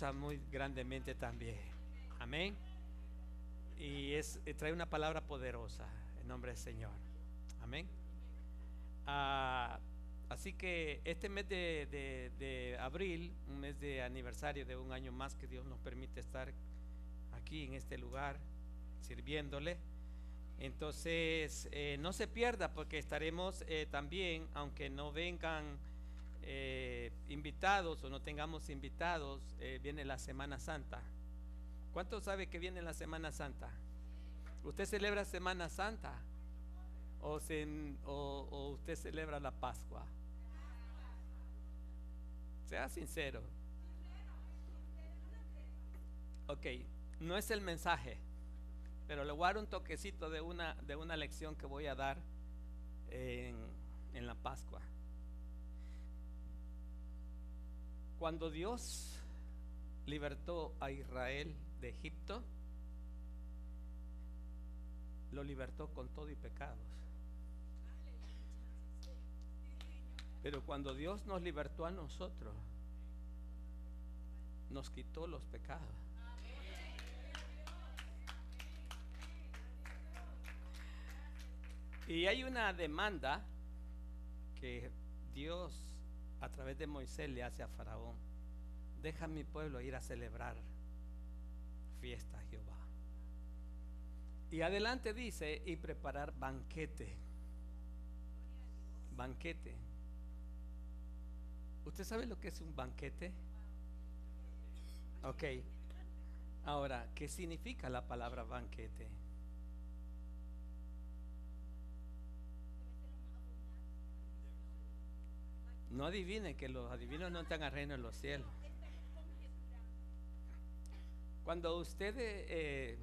goza muy grandemente también. Amén. Y trae una palabra poderosa en nombre del Señor. Amén. Ah, así que este mes de abril, un mes de aniversario de un año más que Dios nos permite estar aquí en este lugar sirviéndole. Entonces no se pierda, porque estaremos también, aunque no vengan invitados o no tengamos invitados, viene la Semana Santa. ¿Cuántos sabe que viene la Semana Santa? ¿Usted celebra Semana Santa o usted celebra la Pascua? Sea sincero. Ok, no es el mensaje, pero le voy a dar un toquecito de una lección que voy a dar en la Pascua. Cuando Dios libertó a Israel de Egipto, lo libertó con todo y pecados. Pero cuando Dios nos libertó a nosotros, nos quitó los pecados. Y hay una demanda que Dios a través de Moisés le hace a Faraón: deja a mi pueblo ir a celebrar fiesta a Jehová. Y adelante dice: y preparar banquete. Banquete. ¿Usted sabe lo que es un banquete? Ok. Ahora, ¿qué significa la palabra banquete? No adivine, que los adivinos no están al reino de los cielos. Cuando usted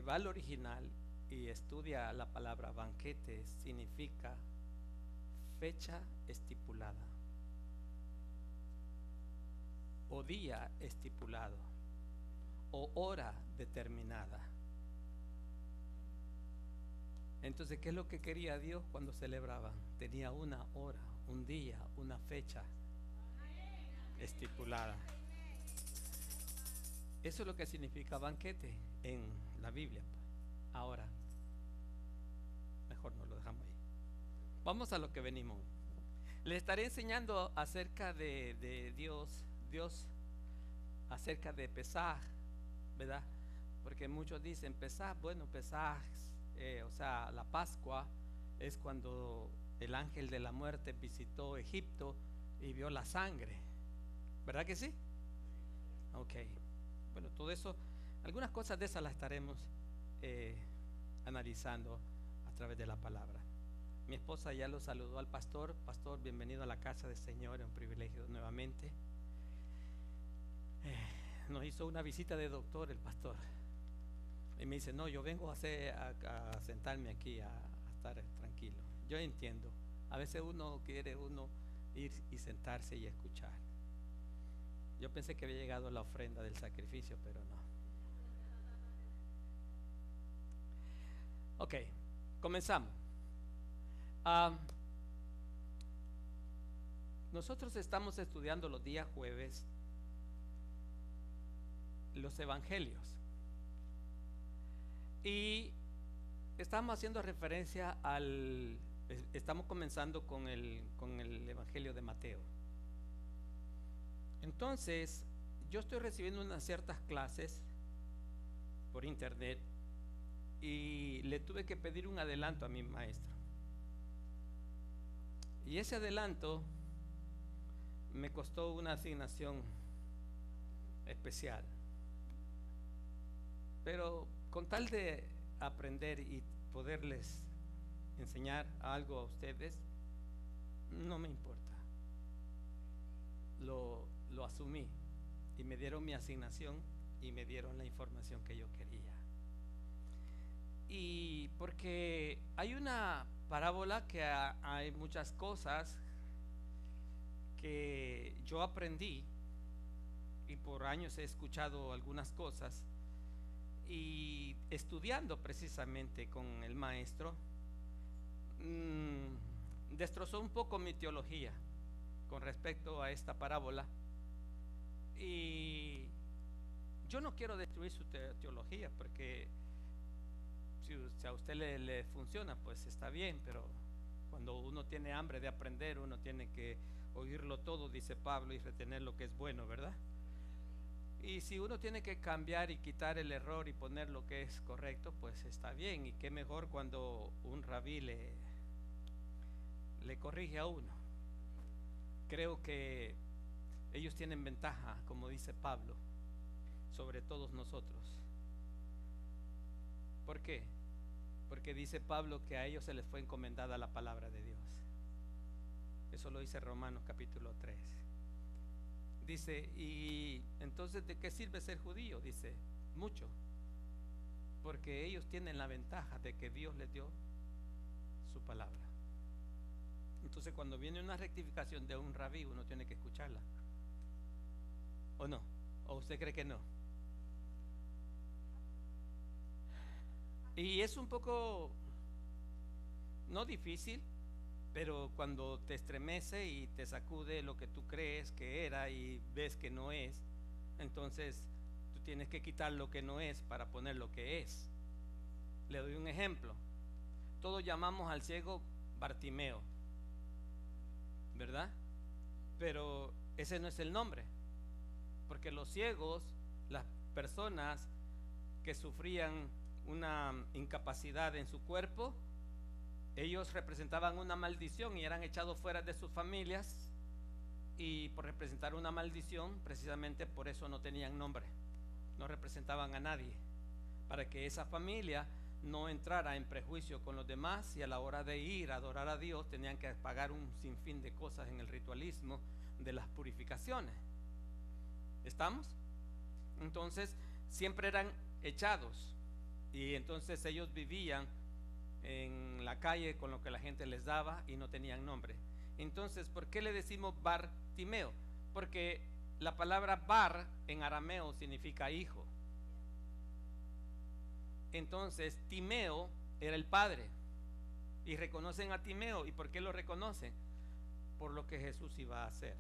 va al original y estudia la palabra banquete, significa fecha estipulada o día estipulado o hora determinada. Entonces, ¿qué es lo que quería Dios cuando celebraban? Tenía una hora, un día, una fecha estipulada. Eso es lo que significa banquete en la Biblia. Ahora, mejor no lo dejamos ahí. Vamos a lo que venimos. Le estaré enseñando acerca de Dios acerca de Pesaj, ¿verdad? Porque muchos dicen Pesaj, bueno, Pesaj, o sea, la Pascua es cuando el ángel de la muerte visitó Egipto y vio la sangre, ¿verdad que sí? Ok, bueno, todo eso, algunas cosas de esas las estaremos analizando a través de la palabra. Mi esposa ya lo saludó al pastor. Pastor, bienvenido a la casa del Señor, es un privilegio nuevamente. Nos hizo una visita de doctor el pastor y me dice: no, yo vengo a sentarme aquí a estar tranquilo. Yo entiendo, a veces uno quiere ir y sentarse y escuchar. Yo pensé que había llegado la ofrenda del sacrificio, pero no. Ok, comenzamos. Nosotros estamos estudiando los días jueves los evangelios y estamos haciendo referencia estamos comenzando con el evangelio de Mateo. Entonces yo estoy recibiendo unas ciertas clases por internet y le tuve que pedir un adelanto a mi maestro, y ese adelanto me costó una asignación especial. Pero con tal de aprender y poderles enseñar algo a ustedes, no me importa. Lo asumí y me dieron mi asignación y me dieron la información que yo quería. Y porque hay una parábola que hay muchas cosas que yo aprendí y por años he escuchado algunas cosas, y estudiando precisamente con el maestro, destrozó un poco mi teología con respecto a esta parábola, y yo no quiero destruir su teología, porque si a usted le funciona, pues está bien, pero cuando uno tiene hambre de aprender, uno tiene que oírlo todo, dice Pablo, y retener lo que es bueno, ¿verdad? Y si uno tiene que cambiar y quitar el error y poner lo que es correcto, pues está bien. Y qué mejor cuando un rabí le corrige a uno. Creo que ellos tienen ventaja, como dice Pablo, sobre todos nosotros. ¿Por qué? Porque dice Pablo que a ellos se les fue encomendada la palabra de Dios. Eso lo dice Romanos capítulo 3. Dice, y entonces ¿de qué sirve ser judío? Dice, mucho. Porque ellos tienen la ventaja de que Dios les dio su palabra. Entonces cuando viene una rectificación de un rabí, uno tiene que escucharla. ¿O no? ¿O usted cree que no? Y es un poco, no difícil, pero cuando te estremece y te sacude lo que tú crees que era y ves que no es, entonces tú tienes que quitar lo que no es para poner lo que es. Le doy un ejemplo. Todos llamamos al ciego Bartimeo, ¿verdad? Pero ese no es el nombre, porque los ciegos, las personas que sufrían una incapacidad en su cuerpo, ellos representaban una maldición y eran echados fuera de sus familias, y por representar una maldición, precisamente por eso no tenían nombre, no representaban a nadie, para que esa familia no entrara en prejuicio con los demás, y a la hora de ir a adorar a Dios tenían que pagar un sinfín de cosas en el ritualismo de las purificaciones. ¿Estamos? Entonces siempre eran echados, y entonces ellos vivían en la calle con lo que la gente les daba y no tenían nombre. Entonces, ¿por qué le decimos Bartimeo? Porque la palabra bar en arameo significa hijo. Entonces Timeo era el padre, y reconocen a Timeo. ¿Y por qué lo reconocen? Por lo que Jesús iba a hacer.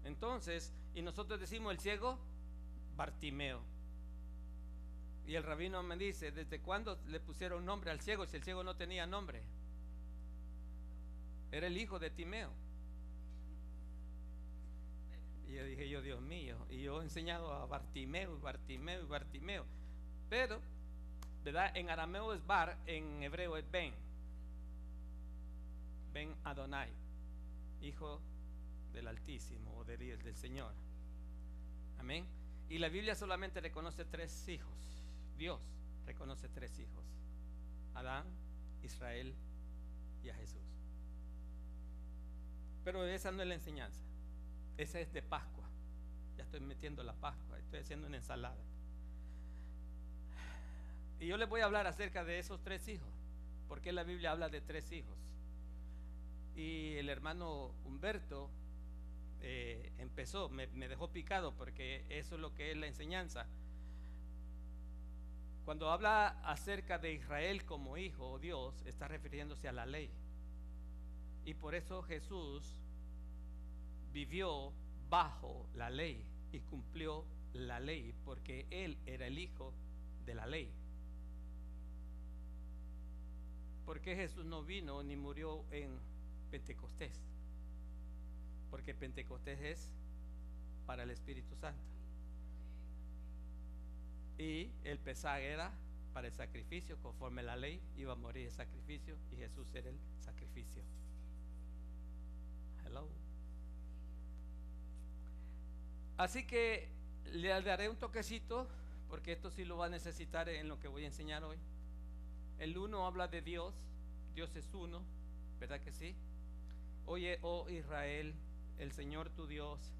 Entonces, y nosotros decimos el ciego Bartimeo. Y el rabino me dice, ¿desde cuándo le pusieron nombre al ciego si el ciego no tenía nombre? Era el hijo de Timeo. Y yo dije, Dios mío, y yo he enseñado a Bartimeo, Bartimeo, Bartimeo. Pero, ¿verdad? En arameo es bar, en hebreo es Ben. Ben Adonai, hijo del Altísimo o del Señor. Amén. Y la Biblia solamente reconoce 3 hijos. Dios reconoce 3 hijos: Adán, Israel y a Jesús. Pero esa no es la enseñanza. Esa es de Pascua. Ya estoy metiendo la Pascua, estoy haciendo una ensalada. Y yo les voy a hablar acerca de esos 3 hijos, porque la Biblia habla de 3 hijos. Y el hermano Humberto me dejó picado, porque eso es lo que es la enseñanza. Cuando habla acerca de Israel como hijo o Dios, está refiriéndose a la ley. Y por eso Jesús vivió bajo la ley y cumplió la ley, porque Él era el hijo de la ley. ¿Por qué Jesús no vino ni murió en Pentecostés? Porque Pentecostés es para el Espíritu Santo. Y el Pesaj era para el sacrificio, conforme la ley iba a morir el sacrificio, y Jesús era el sacrificio. Hello. Así que le daré un toquecito, porque esto sí lo va a necesitar en lo que voy a enseñar hoy. El 1 habla de Dios. Dios es uno, ¿verdad que sí? Oye, oh Israel, el Señor tu Dios,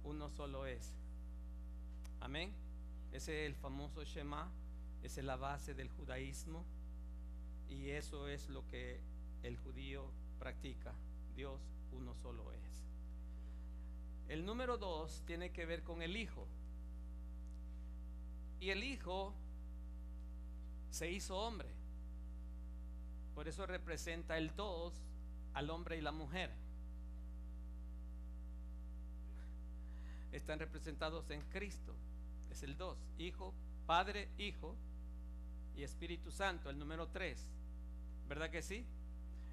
uno solo es. Amén. Ese es el famoso Shema, esa es la base del judaísmo, y eso es lo que el judío practica. Dios uno solo es. El número 2 tiene que ver con el Hijo. Y el Hijo se hizo hombre. Por eso representa el 2 al hombre y la mujer. Están representados en Cristo. Es el 2. Hijo, Padre, Hijo y Espíritu Santo, el número 3. ¿Verdad que sí?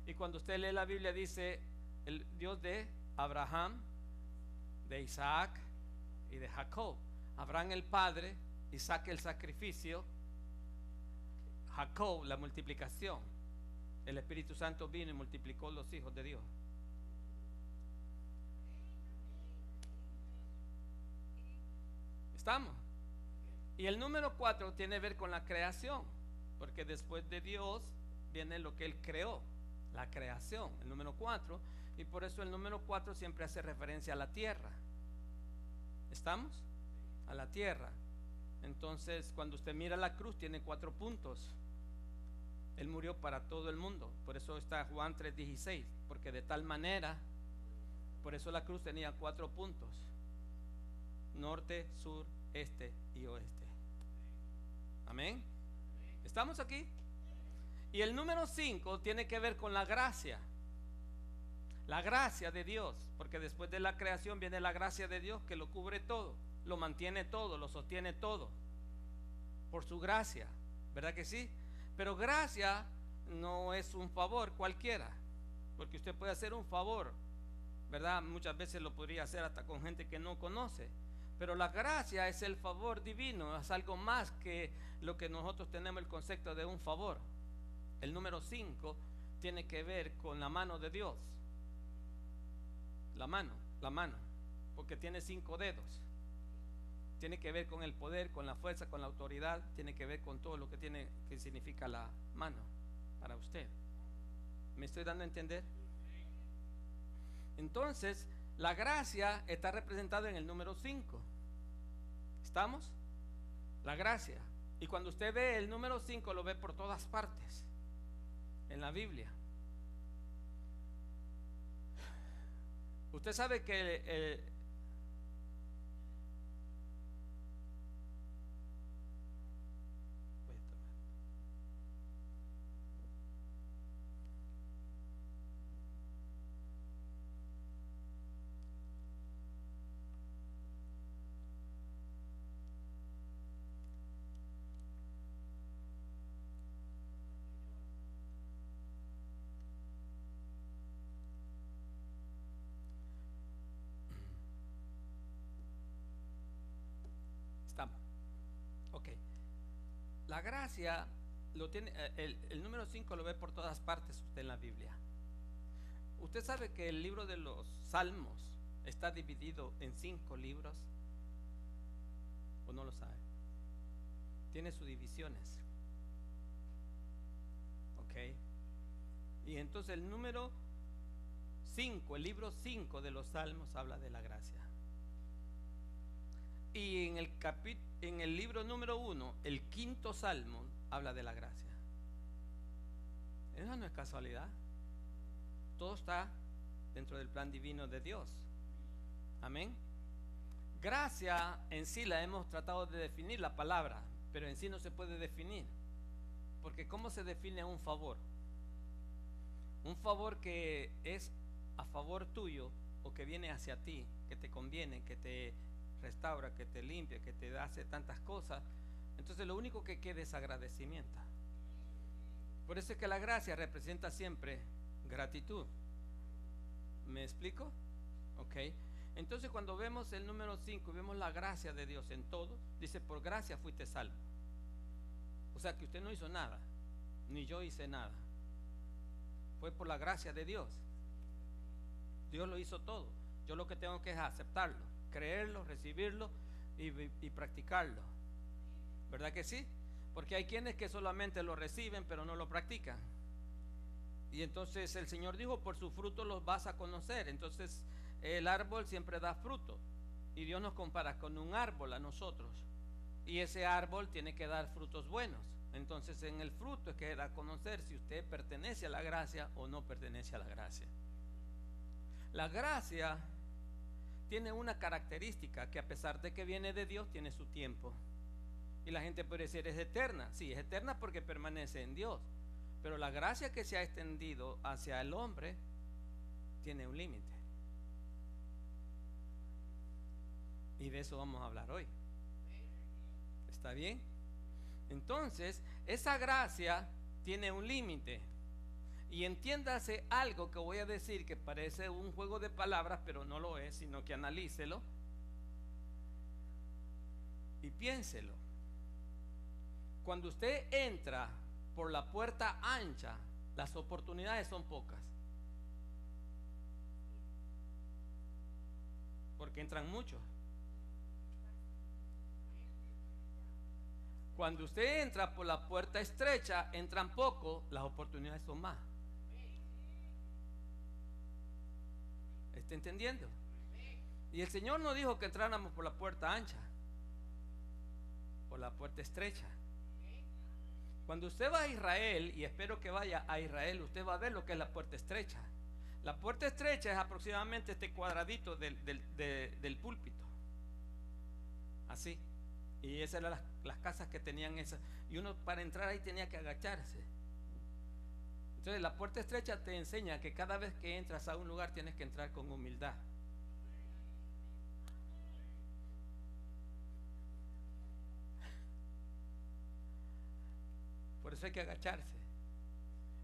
Y cuando usted lee la Biblia dice el Dios de Abraham, de Isaac y de Jacob. Abraham el padre, Isaac el sacrificio, Jacob la multiplicación. El Espíritu Santo vino y multiplicó los hijos de Dios. ¿Estamos? Y el número 4 tiene que ver con la creación, porque después de Dios viene lo que Él creó, la creación, el número 4, y por eso el número 4 siempre hace referencia a la tierra. ¿Estamos? A la tierra. Entonces, cuando usted mira la cruz, tiene 4 puntos. Él murió para todo el mundo. Por eso está Juan 3:16, porque de tal manera, por eso la cruz tenía 4 puntos: norte, sur, este y oeste. Amén. ¿Estamos aquí? Y el número 5 tiene que ver con la gracia. La gracia de Dios, porque después de la creación viene la gracia de Dios que lo cubre todo, lo mantiene todo, lo sostiene todo, por su gracia. ¿Verdad que sí? Pero gracia no es un favor cualquiera, porque usted puede hacer un favor, ¿verdad? Muchas veces lo podría hacer hasta con gente que no conoce. Pero la gracia es el favor divino, es algo más que lo que nosotros tenemos el concepto de un favor. El número 5 tiene que ver con la mano de Dios. La mano, porque tiene 5 dedos. Tiene que ver con el poder, con la fuerza, con la autoridad. Tiene que ver con todo lo que significa la mano para usted. ¿Me estoy dando a entender? Entonces, la gracia está representada en el número 5. ¿Estamos? La gracia. Y cuando usted ve el número 5, lo ve por todas partes en la Biblia. Usted sabe que estamos. Ok. La gracia lo tiene, el número 5 lo ve por todas partes usted en la Biblia. Usted sabe que el libro de los Salmos está dividido en 5 libros, ¿o no lo sabe? Tiene sus divisiones. Ok. Y entonces el número 5, el libro 5 de los Salmos habla de la gracia. Y en el libro número 1, el 5.º Salmo habla de la gracia. Eso no es casualidad. Todo está dentro del plan divino de Dios. Amén. Gracia en sí la hemos tratado de definir, la palabra, pero en sí no se puede definir. Porque ¿cómo se define un favor? Un favor que es a favor tuyo o que viene hacia ti, que te conviene, que te restaura, que te limpia, que te hace tantas cosas. Entonces lo único que queda es agradecimiento. Por eso es que la gracia representa siempre gratitud. ¿Me explico? Ok. Entonces cuando vemos el número 5, vemos la gracia de Dios en todo. Dice, por gracia fuiste salvo. O sea que usted no hizo nada, ni yo hice nada. Fue por la gracia de Dios. Dios lo hizo todo. Yo lo que tengo que es aceptarlo, creerlo, recibirlo y practicarlo. ¿Verdad que sí? Porque hay quienes que solamente lo reciben pero no lo practican. Y entonces el Señor dijo, por su fruto los vas a conocer. Entonces el árbol siempre da fruto. Y Dios nos compara con un árbol a nosotros. Y ese árbol tiene que dar frutos buenos. Entonces en el fruto es que da a conocer si usted pertenece a la gracia o no pertenece a la gracia. La gracia tiene una característica, que a pesar de que viene de Dios, tiene su tiempo. Y la gente puede decir, es eterna. Sí, es eterna porque permanece en Dios. Pero la gracia que se ha extendido hacia el hombre tiene un límite. Y de eso vamos a hablar hoy. ¿Está bien? Entonces, esa gracia tiene un límite. Y entiéndase algo que voy a decir que parece un juego de palabras, pero no lo es, sino que analícelo y piénselo. Cuando usted entra por la puerta ancha, las oportunidades son pocas, porque entran muchos. Cuando usted entra por la puerta estrecha, entran pocos, las oportunidades son más. ¿Está entendiendo? Y el Señor nos dijo que entráramos por la puerta ancha, por la puerta estrecha. Cuando usted va a Israel, y espero que vaya a Israel, usted va a ver lo que es la puerta estrecha. La puerta estrecha es aproximadamente este cuadradito del púlpito, así. Y esas eran las casas que tenían esas. Y uno para entrar ahí tenía que agacharse. Entonces la puerta estrecha te enseña que cada vez que entras a un lugar tienes que entrar con humildad. Por eso hay que agacharse.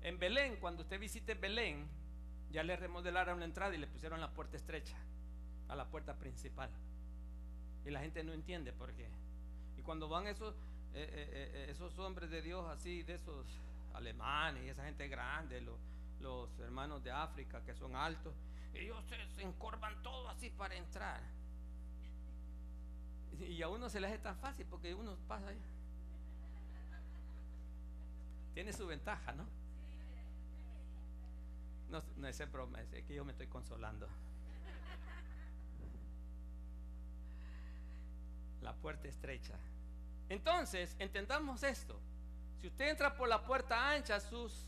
En Belén, cuando usted visite Belén, ya le remodelaron la entrada y le pusieron la puerta estrecha a la puerta principal. Y la gente no entiende por qué. Y cuando van esos hombres de Dios así, de esos alemanes y esa gente grande, los hermanos de África que son altos, ellos se encorvan todo así para entrar. Y a uno se le hace tan fácil porque uno pasa ahí. Tiene su ventaja, ¿no? No es broma, es que yo me estoy consolando. La puerta estrecha. Entonces, entendamos esto. Si usted entra por la puerta ancha, sus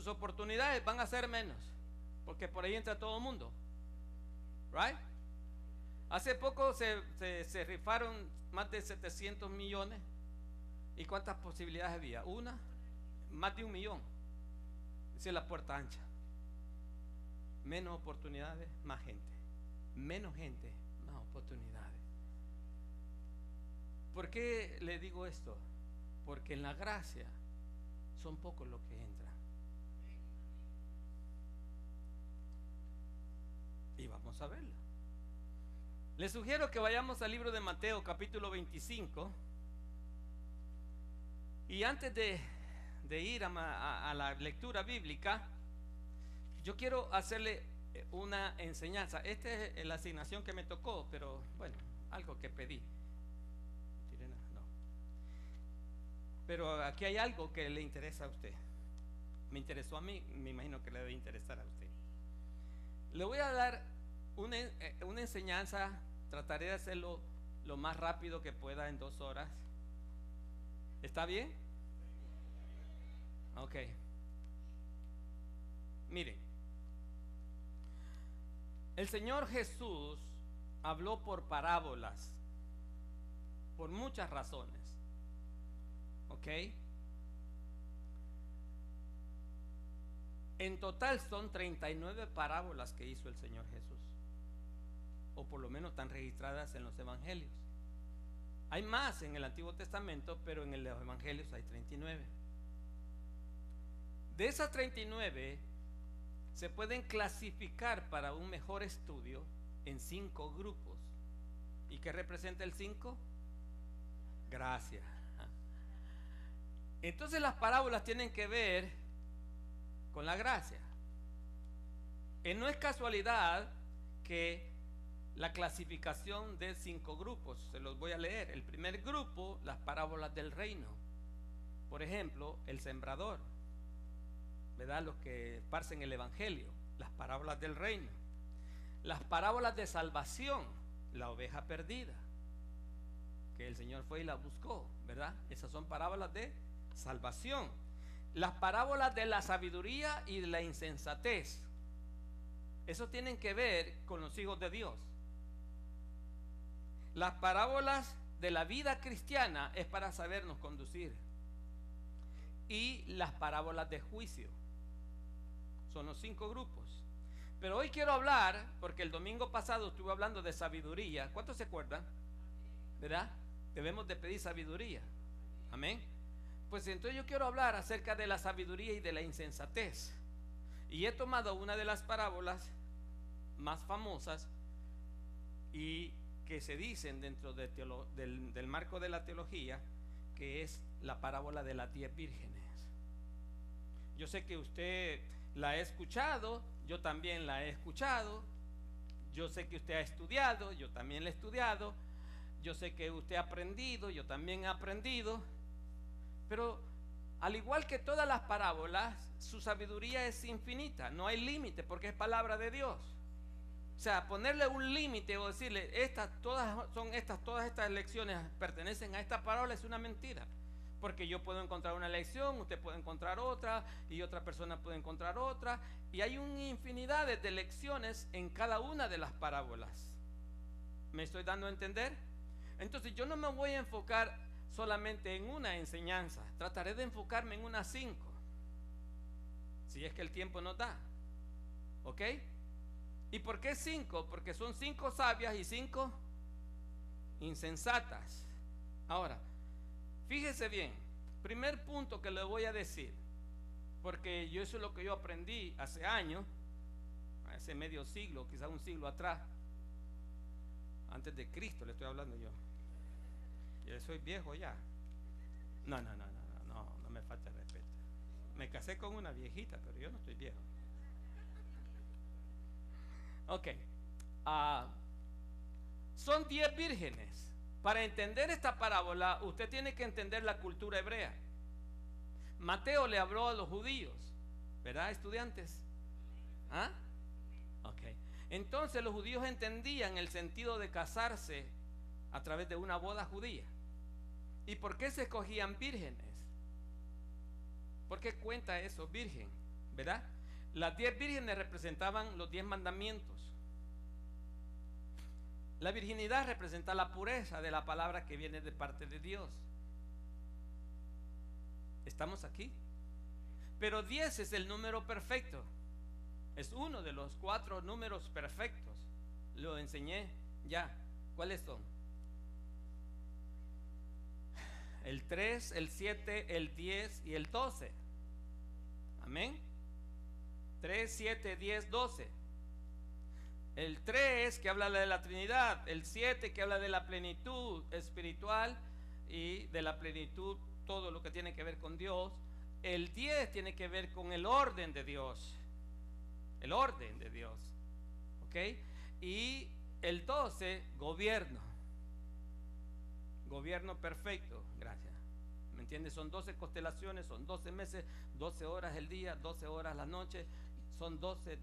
oportunidades van a ser menos, porque por ahí entra todo el mundo. Right? Hace poco se rifaron más de 700 millones. ¿Y cuántas posibilidades había? Una, más de 1 millón. Esa es la puerta ancha. Menos oportunidades, más gente. Menos gente, más oportunidades. ¿Por qué le digo esto? Porque en la gracia son pocos los que entran. Y vamos a verlo. Les sugiero que vayamos al libro de Mateo, capítulo 25. Y antes de ir a la lectura bíblica, yo quiero hacerle una enseñanza. Esta es la asignación que me tocó, pero bueno, algo que pedí. No. Pero aquí hay algo que le interesa a usted. Me interesó a mí, me imagino que le debe interesar a usted. Le voy a dar una enseñanza. Trataré de hacerlo lo más rápido que pueda en 2 horas. ¿Está bien? Ok. Miren, el Señor Jesús habló por parábolas, por muchas razones. Ok. En total son 39 parábolas que hizo el Señor Jesús, o por lo menos están registradas en los evangelios. Hay más en el Antiguo Testamento, pero en los evangelios hay 39. De esas 39 se pueden clasificar para un mejor estudio en 5 grupos. ¿Y qué representa el 5? Gracia. Entonces las parábolas tienen que ver con la gracia. No es casualidad que la clasificación de 5 grupos, se los voy a leer. El primer grupo, las parábolas del reino. Por ejemplo, el sembrador, ¿verdad? Los que esparcen el evangelio, las parábolas del reino. Las parábolas de salvación, la oveja perdida, que el Señor fue y la buscó, ¿verdad? Esas son parábolas de salvación. Las parábolas de la sabiduría y de la insensatez, eso tienen que ver con los hijos de Dios. Las parábolas de la vida cristiana es para sabernos conducir. Y las parábolas de juicio son los 5 grupos. Pero hoy quiero hablar, porque el domingo pasado estuve hablando de sabiduría. ¿Cuántos se acuerdan? ¿Verdad? Debemos de pedir sabiduría. Amén. Pues entonces yo quiero hablar acerca de la sabiduría y de la insensatez. Y he tomado una de las parábolas más famosas y que se dicen dentro del marco de la teología, que es la parábola de las 10 vírgenes. Yo sé que usted la ha escuchado, yo también la he escuchado. Yo sé que usted ha estudiado, yo también la he estudiado. Yo sé que usted ha aprendido, yo también he aprendido. Pero al igual que todas las parábolas, su sabiduría es infinita, no hay límite porque es palabra de Dios. O sea, ponerle un límite o decirle todas estas lecciones pertenecen a esta parábola es una mentira. Porque yo puedo encontrar una lección, usted puede encontrar otra y otra persona puede encontrar otra, y hay una infinidad de lecciones en cada una de las parábolas. ¿Me estoy dando a entender? Entonces yo no me voy a enfocar solamente en una enseñanza, trataré de enfocarme en unas 5, si es que el tiempo nos da. ¿Ok? ¿Y por qué 5? Porque son 5 sabias y 5 insensatas. Ahora, fíjese bien, primer punto que le voy a decir, porque eso es lo que yo aprendí hace años, hace medio siglo, quizás un siglo atrás, antes de Cristo le estoy hablando yo. Yo soy viejo ya. No me falta el respeto. Me casé con una viejita, pero yo no estoy viejo. Ok. Son 10 vírgenes. Para entender esta parábola, usted tiene que entender la cultura hebrea. Mateo le habló a los judíos, ¿verdad, estudiantes? ¿Ah? Ok. Entonces los judíos entendían el sentido de casarse a través de una boda judía. ¿Y por qué se escogían vírgenes? ¿Por qué cuenta eso, virgen? ¿Verdad? Las 10 vírgenes representaban los 10 mandamientos. La virginidad representa la pureza de la palabra que viene de parte de Dios. ¿Estamos aquí? Pero 10 es el número perfecto. Es uno de los 4 números perfectos. Lo enseñé ya. ¿Cuáles son? El 3, el 7, el 10 y el 12. Amén. 3, 7, 10, 12. El 3 que habla de la Trinidad, el 7 que habla de la plenitud espiritual y de la plenitud, todo lo que tiene que ver con Dios. El 10 tiene que ver con el orden de Dios. El orden de Dios. ¿Ok? Y el 12, gobierno. Gobierno perfecto. Gracias. ¿Me entiendes? Son 12 constelaciones, son 12 meses, 12 horas el día, 12 horas la noche. Son 12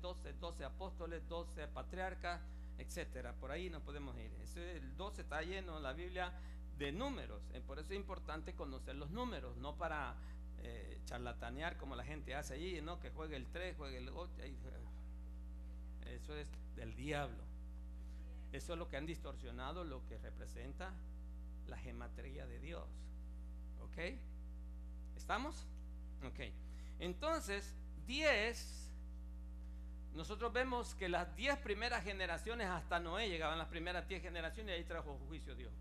apóstoles, 12 patriarcas, etcétera. Por ahí no podemos ir. El 12 está lleno en la Biblia de números. Por eso es importante conocer los números, no para charlatanear como la gente hace allí, ¿no? Que juegue el 3, juegue el 8. Eso es del diablo. Eso es lo que han distorsionado lo que representa la gematría de Dios. ¿Ok? ¿Estamos? Ok. Entonces, 10. Nosotros vemos que las 10 primeras generaciones, hasta Noé llegaban las primeras 10 generaciones, y ahí trajo juicio Dios.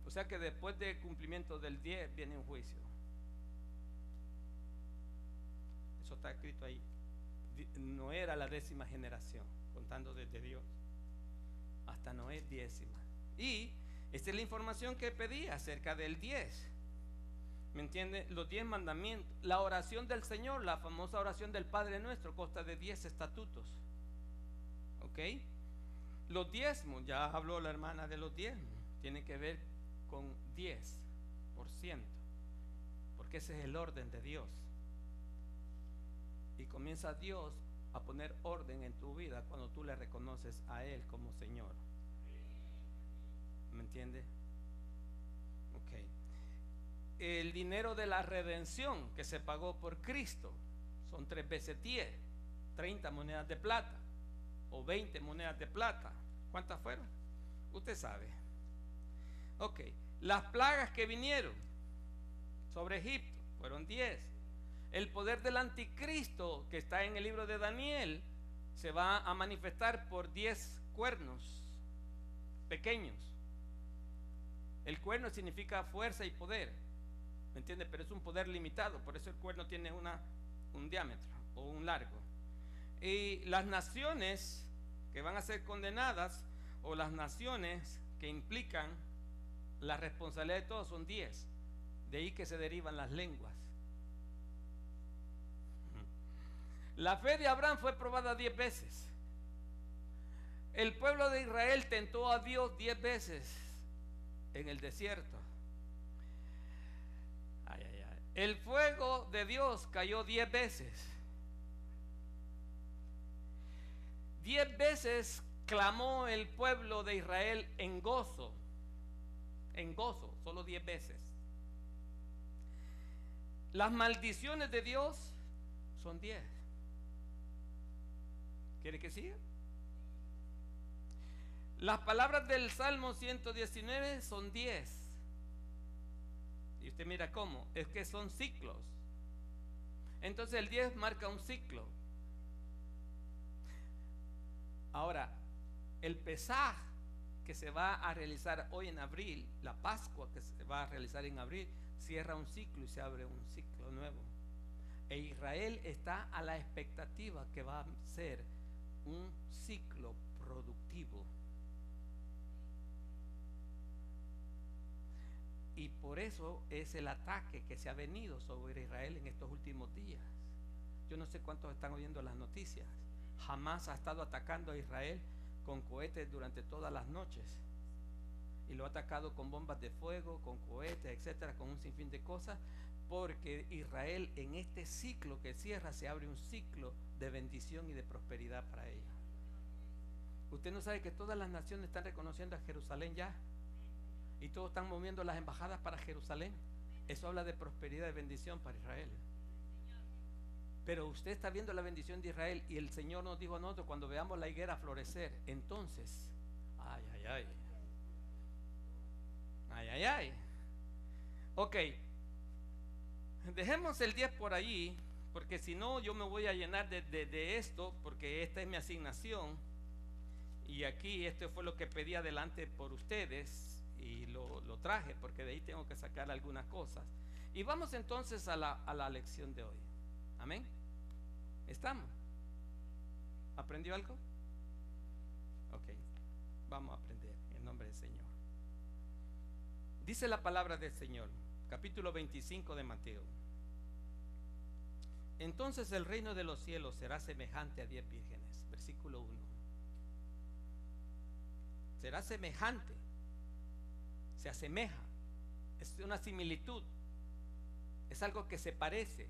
O sea que después del cumplimiento del 10 viene un juicio. Eso está escrito ahí. Noé era la 10ª generación, contando desde Dios hasta Noé 10ª. Y esta es la información que pedí acerca del 10. ¿Me entiende? Los 10 mandamientos. La oración del Señor, la famosa oración del Padre Nuestro, consta de 10 estatutos. ¿Ok? Los diezmos, ya habló la hermana de los diezmos, tiene que ver con 10%, porque ese es el orden de Dios. Y comienza Dios a poner orden en tu vida cuando tú le reconoces a Él como Señor. ¿Me entiende? Ok. El dinero de la redención que se pagó por Cristo son 3 veces 10, 30 monedas de plata o 20 monedas de plata. ¿Cuántas fueron? Usted sabe. Ok. Las plagas que vinieron sobre Egipto fueron 10. El poder del anticristo que está en el libro de Daniel se va a manifestar por 10 cuernos pequeños. El cuerno significa fuerza y poder, ¿me entiende? Pero es un poder limitado, por eso el cuerno tiene un diámetro o un largo. Y las naciones que van a ser condenadas, o las naciones que implican la responsabilidad de todos, son 10. De ahí que se derivan las lenguas. La fe de Abraham fue probada 10 veces. El pueblo de Israel tentó a Dios 10 veces en el desierto. Ay, ay, ay. El fuego de Dios cayó 10 veces. 10 veces clamó el pueblo de Israel en gozo, solo 10 veces. Las maldiciones de Dios son 10. ¿Quiere que siga? Las palabras del Salmo 119 son 10. Y usted mira cómo, es que son ciclos. Entonces el 10 marca un ciclo. Ahora, el Pesaj que se va a realizar hoy en abril, la Pascua que se va a realizar en abril, cierra un ciclo y se abre un ciclo nuevo. E Israel está a la expectativa que va a ser un ciclo productivo. Y por eso es el ataque que se ha venido sobre Israel en estos últimos días. Yo no sé cuántos están oyendo las noticias. Hamás ha estado atacando a Israel con cohetes durante todas las noches. Y lo ha atacado con bombas de fuego, con cohetes, etcétera, con un sinfín de cosas. Porque Israel, en este ciclo que cierra, se abre un ciclo de bendición y de prosperidad para ella. Usted no sabe que todas las naciones están reconociendo a Jerusalén ya, y todos están moviendo las embajadas para Jerusalén. Eso habla de prosperidad y bendición para Israel. Pero usted está viendo la bendición de Israel, y el Señor nos dijo a nosotros: cuando veamos la higuera florecer, entonces, ay, ay, ay, ay, ay, ay. Ok, dejemos el 10 por allí, porque si no yo me voy a llenar de esto, porque esta es mi asignación, y aquí esto fue lo que pedí adelante por ustedes, y lo traje, porque de ahí tengo que sacar algunas cosas. Y vamos entonces a la lección de hoy. Amén. ¿Estamos? ¿Aprendió algo? Ok, vamos a aprender en el nombre del Señor. Dice la palabra del Señor, capítulo 25 de Mateo: entonces el reino de los cielos será semejante a 10 vírgenes. Versículo 1. Será semejante, se asemeja, es una similitud, es algo que se parece,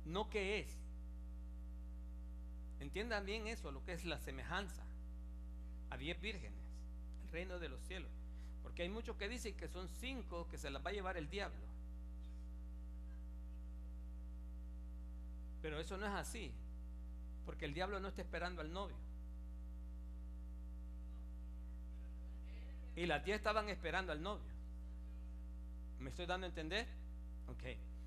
no que es. Entiendan bien eso, lo que es la semejanza a 10 vírgenes, el reino de los cielos. Porque hay muchos que dicen que son 5 que se las va a llevar el diablo. Pero eso no es así, porque el diablo no está esperando al novio. Y las 10 estaban esperando al novio. ¿Me estoy dando a entender? Ok,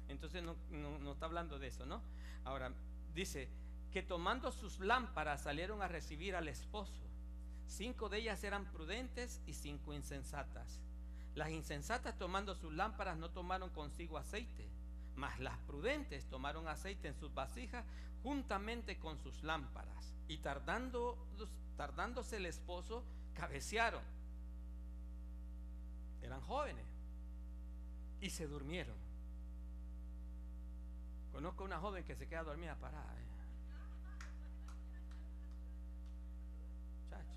entonces no está hablando de eso, ¿no? Ahora dice que tomando sus lámparas salieron a recibir al esposo. 5 de ellas eran prudentes y 5 insensatas. Las insensatas, tomando sus lámparas, no tomaron consigo aceite, mas las prudentes tomaron aceite en sus vasijas juntamente con sus lámparas. Y tardándose el esposo, cabecearon. Eran jóvenes y se durmieron. Conozco una joven que se queda dormida parada. Chacho.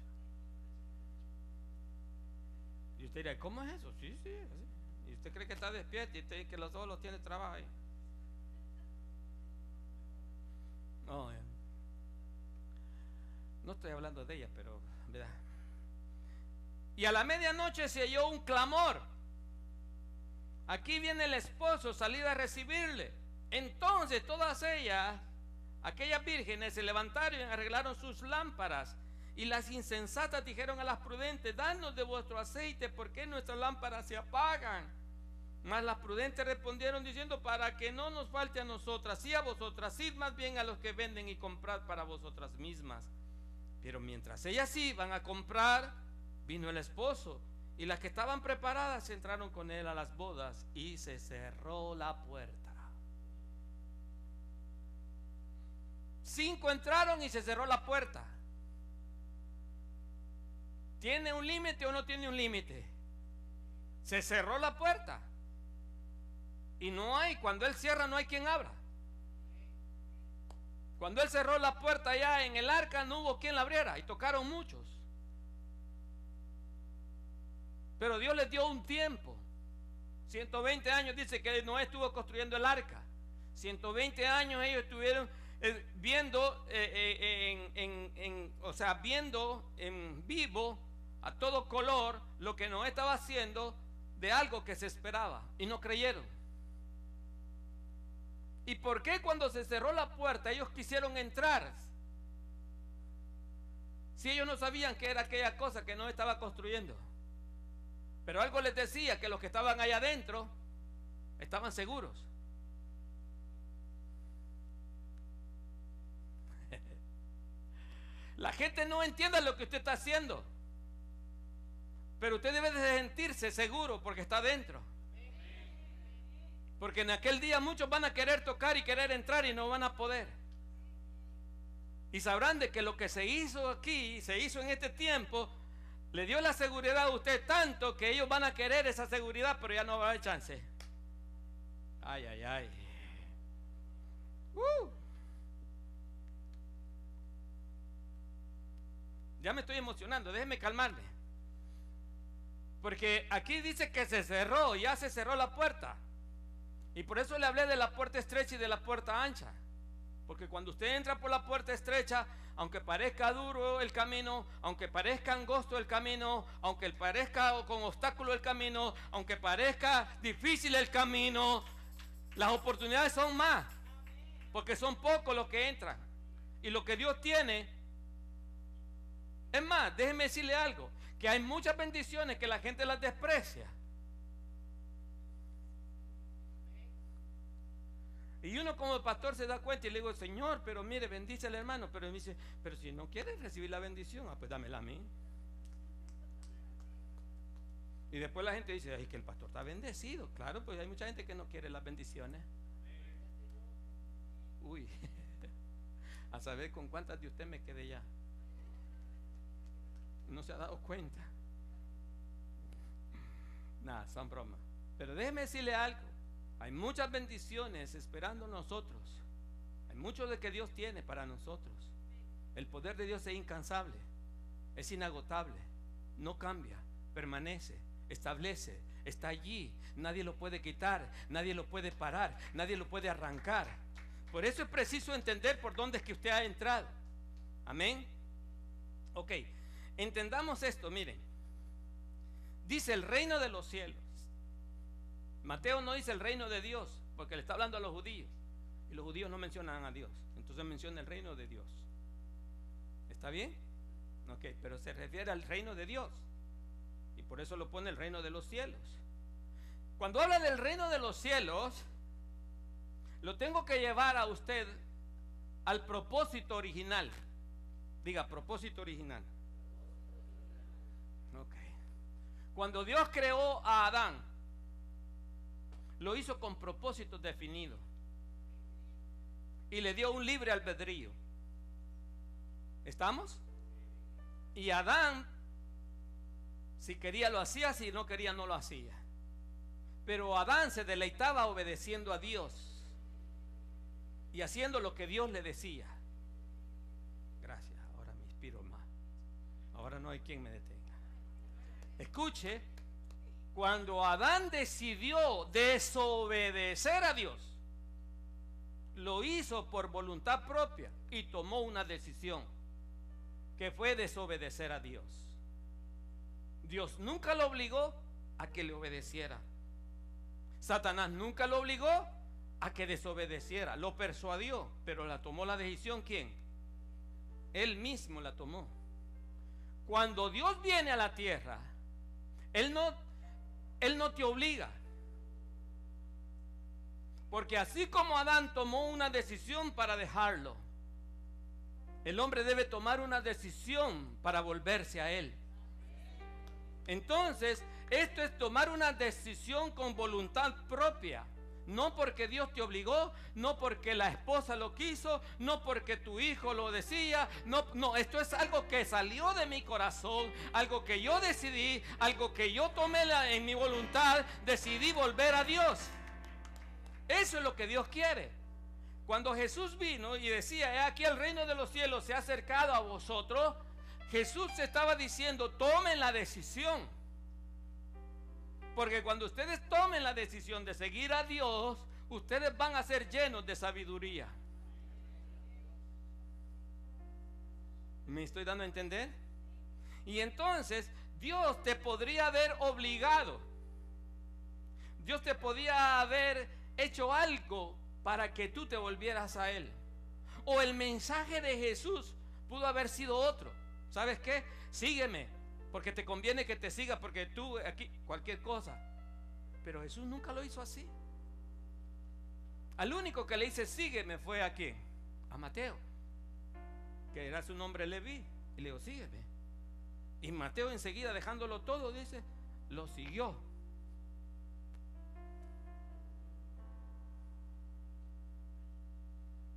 Y usted dirá: ¿cómo es eso? Sí, sí, así. Y usted cree que está despierto, y usted que los ojos los tiene trabajo ahí. No estoy hablando de ella, pero ¿verdad? Y a la medianoche se oyó un clamor. Aquí viene el esposo, salido a recibirle. Entonces todas ellas, aquellas vírgenes, se levantaron y arreglaron sus lámparas. Y las insensatas dijeron a las prudentes: danos de vuestro aceite, porque nuestras lámparas se apagan. Mas las prudentes respondieron diciendo: para que no nos falte a nosotras y a vosotras, id más bien a los que venden y comprad para vosotras mismas. Pero mientras ellas iban a comprar, vino el esposo, Y las que estaban preparadas entraron con él a las bodas y se cerró la puerta. 5 entraron y se cerró la puerta. ¿Tiene un límite o no tiene un límite? Se cerró la puerta. Y no hay, cuando él cierra no hay quien abra. Cuando él cerró la puerta allá en el arca no hubo quien la abriera y tocaron muchos. Pero Dios les dio un tiempo. 120 años dice que Noé estuvo construyendo el arca. 120 años ellos estuvieron viendo viendo en vivo a todo color lo que Noé estaba haciendo de algo que se esperaba y no creyeron. ¿Y por qué cuando se cerró la puerta ellos quisieron entrar? Si ellos no sabían que era aquella cosa que Noé estaba construyendo. Pero algo les decía que los que estaban allá adentro estaban seguros. La gente no entiende lo que usted está haciendo, pero usted debe de sentirse seguro porque está adentro. Porque en aquel día muchos van a querer tocar y querer entrar y no van a poder. Y sabrán de que lo que se hizo aquí, se hizo en este tiempo, le dio la seguridad a usted tanto que ellos van a querer esa seguridad, pero ya no va a haber chance. Ay, ay, ay. Ya me estoy emocionando, déjeme calmarme. Porque aquí dice que se cerró, ya se cerró la puerta. Y por eso le hablé de la puerta estrecha y de la puerta ancha. Porque cuando usted entra por la puerta estrecha, aunque parezca duro el camino, aunque parezca angosto el camino, aunque parezca con obstáculo el camino, aunque parezca difícil el camino, las oportunidades son más. Porque son pocos los que entran. Y lo que Dios tiene, es más, déjeme decirle algo, que hay muchas bendiciones que la gente las desprecia. Y uno como pastor se da cuenta y le digo, Señor, pero mire, bendice al hermano. Pero me dice, pero si no quieres recibir la bendición, pues dámela a mí. Y después la gente dice, ay, que el pastor está bendecido. Claro, pues hay mucha gente que no quiere las bendiciones. Uy, a saber con cuántas de usted me quedé ya. No se ha dado cuenta. Nada, son bromas. Pero déjeme decirle algo. Hay muchas bendiciones esperando nosotros. Hay mucho de que Dios tiene para nosotros. El poder de Dios es incansable, es inagotable, no cambia, permanece, establece, está allí. Nadie lo puede quitar, nadie lo puede parar, nadie lo puede arrancar. Por eso es preciso entender por dónde es que usted ha entrado. Amén. Ok, entendamos esto, miren. Dice el reino de los cielos. Mateo no dice el reino de Dios, porque le está hablando a los judíos. Y los judíos no mencionan a Dios. Entonces menciona el reino de Dios. ¿Está bien? Ok, pero se refiere al reino de Dios. Y por eso lo pone el reino de los cielos. Cuando habla del reino de los cielos, lo tengo que llevar a usted al propósito original. Diga, propósito original. Ok. Cuando Dios creó a Adán, lo hizo con propósitos definidos y le dio un libre albedrío. ¿Estamos? Y Adán, si quería lo hacía, si no quería no lo hacía. Pero Adán se deleitaba obedeciendo a Dios y haciendo lo que Dios le decía. Gracias, ahora me inspiro más. Ahora no hay quien me detenga. Escuche. Cuando Adán decidió desobedecer a Dios, lo hizo por voluntad propia y tomó una decisión que fue desobedecer a Dios. Dios nunca lo obligó a que le obedeciera. Satanás nunca lo obligó a que desobedeciera. Lo persuadió, pero la tomó la decisión ¿quién? Él mismo la tomó. Cuando Dios viene a la tierra, Él no te obliga. Porque así como Adán tomó una decisión para dejarlo, el hombre debe tomar una decisión para volverse a Él. Entonces, esto es tomar una decisión con voluntad propia. No porque Dios te obligó, no porque la esposa lo quiso, no porque tu hijo lo decía. No, esto es algo que salió de mi corazón, algo que yo decidí, algo que yo tomé en mi voluntad, decidí volver a Dios. Eso es lo que Dios quiere. Cuando Jesús vino y decía, he aquí el reino de los cielos se ha acercado a vosotros, Jesús estaba diciendo, tomen la decisión. Porque cuando ustedes tomen la decisión de seguir a Dios, ustedes van a ser llenos de sabiduría. ¿Me estoy dando a entender? Y entonces Dios te podría haber obligado. Dios te podía haber hecho algo para que tú te volvieras a Él. O el mensaje de Jesús pudo haber sido otro. ¿Sabes qué? Sígueme, porque te conviene que te siga, porque tú aquí, cualquier cosa. Pero Jesús nunca lo hizo así. Al único que le dice sígueme fue a quién, a Mateo, que era su nombre Leví, y le dijo sígueme. Y Mateo enseguida, dejándolo todo, dice, lo siguió.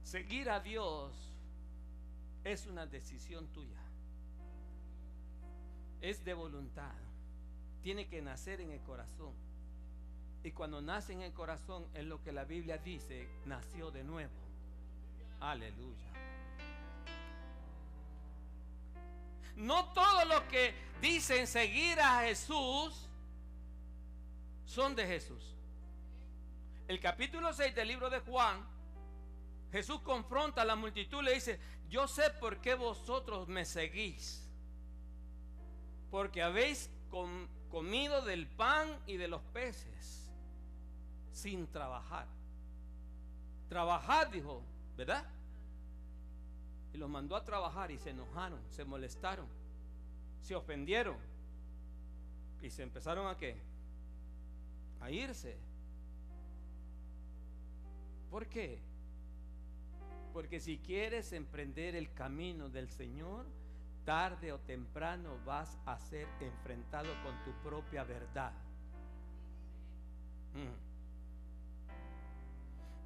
Seguir a Dios es una decisión tuya. Es de voluntad. Tiene que nacer en el corazón. Y cuando nace en el corazón es lo que la Biblia dice, nació de nuevo. Aleluya. No todos los que dicen seguir a Jesús son de Jesús. El capítulo 6 del libro de Juan, Jesús confronta a la multitud, le dice, yo sé por qué vosotros me seguís. Porque habéis comido del pan y de los peces sin trabajar. Trabajad, dijo, ¿verdad? Y los mandó a trabajar y se enojaron, se molestaron, se ofendieron y se empezaron a ¿qué? A irse. ¿Por qué? Porque si quieres emprender el camino del Señor, tarde o temprano vas a ser enfrentado con tu propia verdad.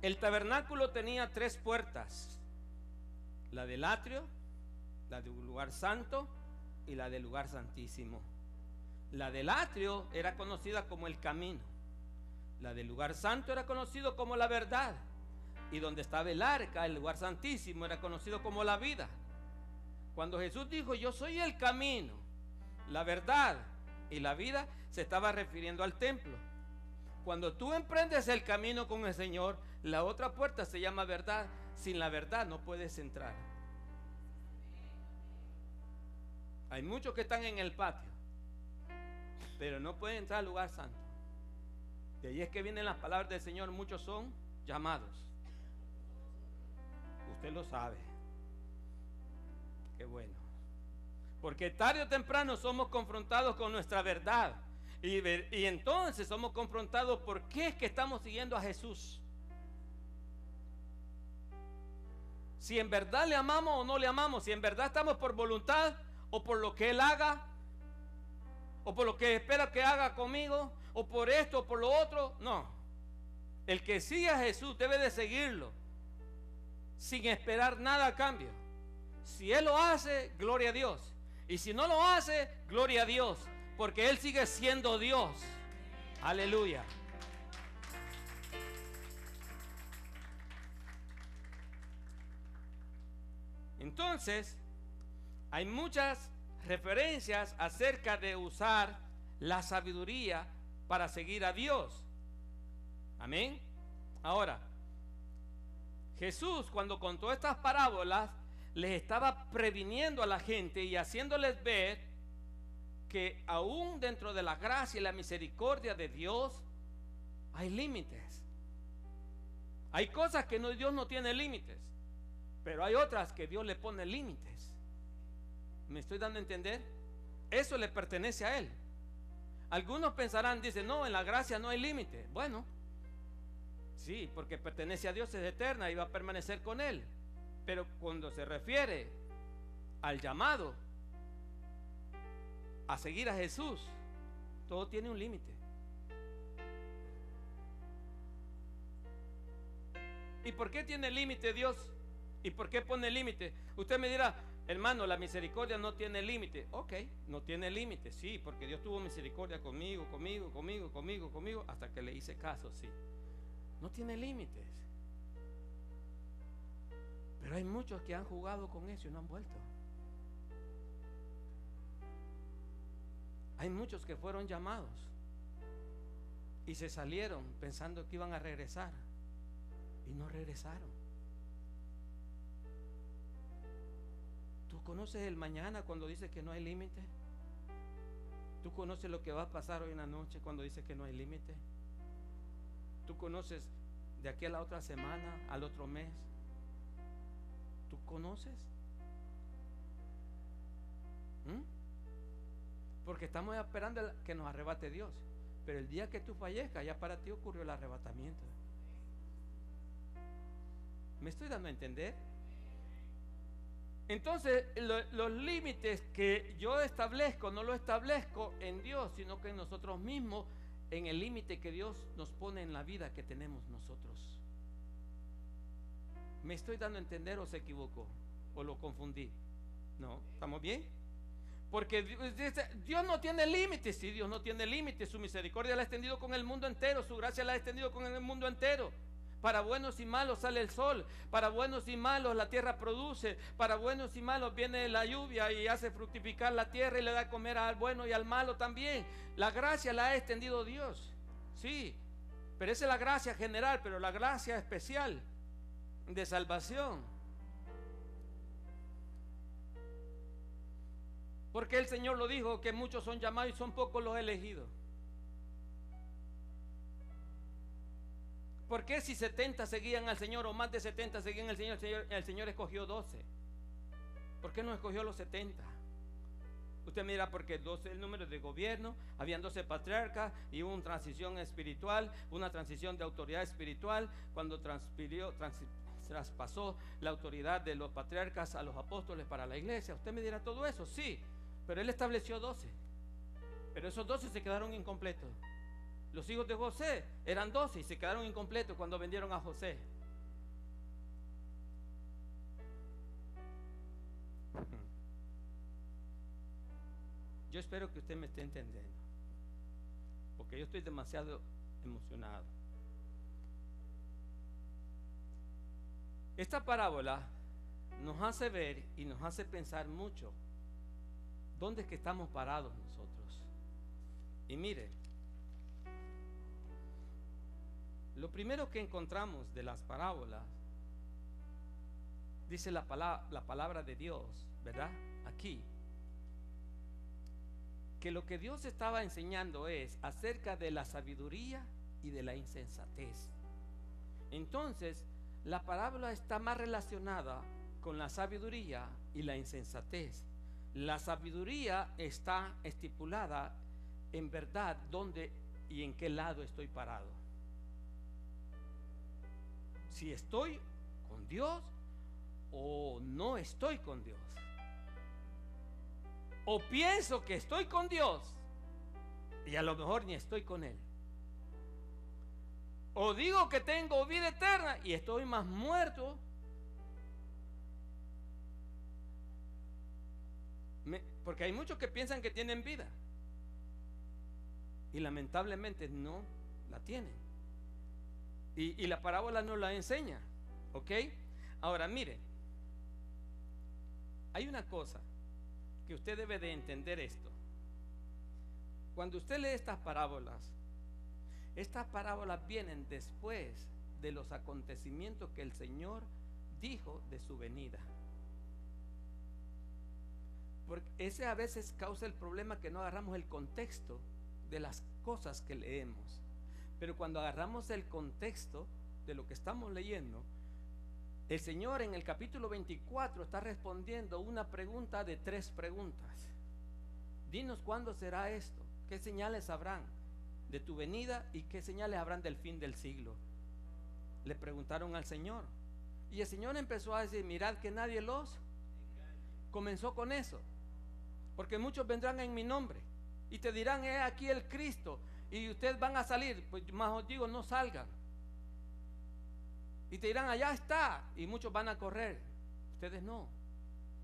El tabernáculo tenía 3 puertas: la del atrio, la del lugar santo y la del lugar santísimo. La del atrio era conocida como el camino, la del lugar santo era conocido como la verdad, y donde estaba el arca, el lugar santísimo, era conocido como la vida. Cuando Jesús dijo yo soy el camino, la verdad y la vida, se estaba refiriendo al templo. Cuando tú emprendes el camino con el Señor, la otra puerta se llama verdad. Sin la verdad no puedes entrar. Hay muchos que están en el patio, pero no pueden entrar al lugar santo. De ahí es que vienen las palabras del Señor, muchos son llamados. Usted lo sabe. Qué bueno. Porque tarde o temprano somos confrontados con nuestra verdad. Y entonces somos confrontados por qué es que estamos siguiendo a Jesús. Si en verdad le amamos o no le amamos. Si en verdad estamos por voluntad o por lo que Él haga, o por lo que espera que haga conmigo, o por esto o por lo otro. No. El que sigue a Jesús debe de seguirlo sin esperar nada a cambio. Si Él lo hace, gloria a Dios. Y si no lo hace, gloria a Dios. Porque Él sigue siendo Dios. Aleluya. Entonces, hay muchas referencias acerca de usar la sabiduría para seguir a Dios. Amén. Ahora, Jesús, cuando contó estas parábolas, les estaba previniendo a la gente y haciéndoles ver que aún dentro de la gracia y la misericordia de Dios hay límites. Hay cosas que Dios no tiene límites, pero hay otras que Dios le pone límites. ¿Me estoy dando a entender? Eso le pertenece a Él. Algunos pensarán, dicen, no, en la gracia no hay límite. Bueno, sí, porque pertenece a Dios, es eterna y va a permanecer con Él. Pero cuando se refiere al llamado a seguir a Jesús, Todo tiene un límite. ¿Y por qué tiene límite Dios? ¿Y por qué pone límite? Usted me dirá, hermano, la misericordia no tiene límite. Ok, no tiene límite, sí, porque Dios tuvo misericordia conmigo, hasta que le hice caso, sí. No tiene límites. Pero hay muchos que han jugado con eso y no han vuelto. Hay muchos que fueron llamados y se salieron pensando que iban a regresar y no regresaron. ¿Tú conoces el mañana cuando dice que no hay límite? ¿Tú conoces lo que va a pasar hoy en la noche cuando dice que no hay límite? ¿Tú conoces de aquí a la otra semana, al otro mes? ¿Tú conoces? Porque estamos esperando que nos arrebate Dios. Pero el día que tú fallezcas, ya para ti ocurrió el arrebatamiento. ¿Me estoy dando a entender? Entonces, los límites que yo establezco, no lo establezco en Dios, sino que en nosotros mismos, en el límite que Dios nos pone en la vida que tenemos nosotros. ¿Me estoy dando a entender o se equivocó? ¿O lo confundí? ¿No? ¿Estamos bien? Porque Dios no tiene límites. Si Dios no tiene límites, su misericordia la ha extendido con el mundo entero, su gracia la ha extendido con el mundo entero. Para buenos y malos sale el sol, para buenos y malos la tierra produce, para buenos y malos viene la lluvia y hace fructificar la tierra y le da a comer al bueno y al malo también. La gracia la ha extendido Dios, sí, pero esa es la gracia general, pero la gracia especial de salvación. Porque el Señor lo dijo, que muchos son llamados y son pocos los elegidos. ¿Por qué si 70 seguían al Señor o más de 70 seguían al Señor, el Señor escogió 12? ¿Por qué no escogió los 70? Usted mira, porque 12 es el número de gobierno, habían 12 patriarcas y hubo una transición espiritual, una transición de autoridad espiritual, cuando traspasó la autoridad de los patriarcas a los apóstoles para la iglesia. Usted me dirá todo eso, sí, pero Él estableció 12, pero esos 12 se quedaron incompletos. Los hijos de José eran 12 y se quedaron incompletos cuando vendieron a José. Yo espero que usted me esté entendiendo, porque yo estoy demasiado emocionado. Esta parábola nos hace ver y nos hace pensar mucho dónde es que estamos parados nosotros. Y mire, lo primero que encontramos de las parábolas, dice la palabra de Dios, ¿verdad? Aquí, que lo que Dios estaba enseñando es acerca de la sabiduría y de la insensatez. Entonces, la parábola está más relacionada con la sabiduría y la insensatez. La sabiduría está estipulada en verdad dónde y en qué lado estoy parado. Si estoy con Dios o no estoy con Dios. O pienso que estoy con Dios y a lo mejor ni estoy con Él. O digo que tengo vida eterna y estoy más muerto. Porque hay muchos que piensan que tienen vida y lamentablemente no la tienen. Y la parábola nos la enseña, ¿ok? Ahora mire, hay una cosa que usted debe de entender esto. Cuando usted lee estas parábolas vienen después de los acontecimientos que el Señor dijo de su venida. Porque ese a veces causa el problema, que no agarramos el contexto de las cosas que leemos. Pero cuando agarramos el contexto de lo que estamos leyendo, el Señor en el capítulo 24 está respondiendo una pregunta de 3 preguntas. Dinos cuándo será esto, qué señales habrán de tu venida y qué señales habrán del fin del siglo. Le preguntaron al Señor y el Señor empezó a decir: mirad que nadie los comenzó con eso, porque muchos vendrán en mi nombre y te dirán: he aquí el Cristo, y ustedes van a salir. Pues más os digo, no salgan. Y te dirán: allá está, y muchos van a correr, ustedes no.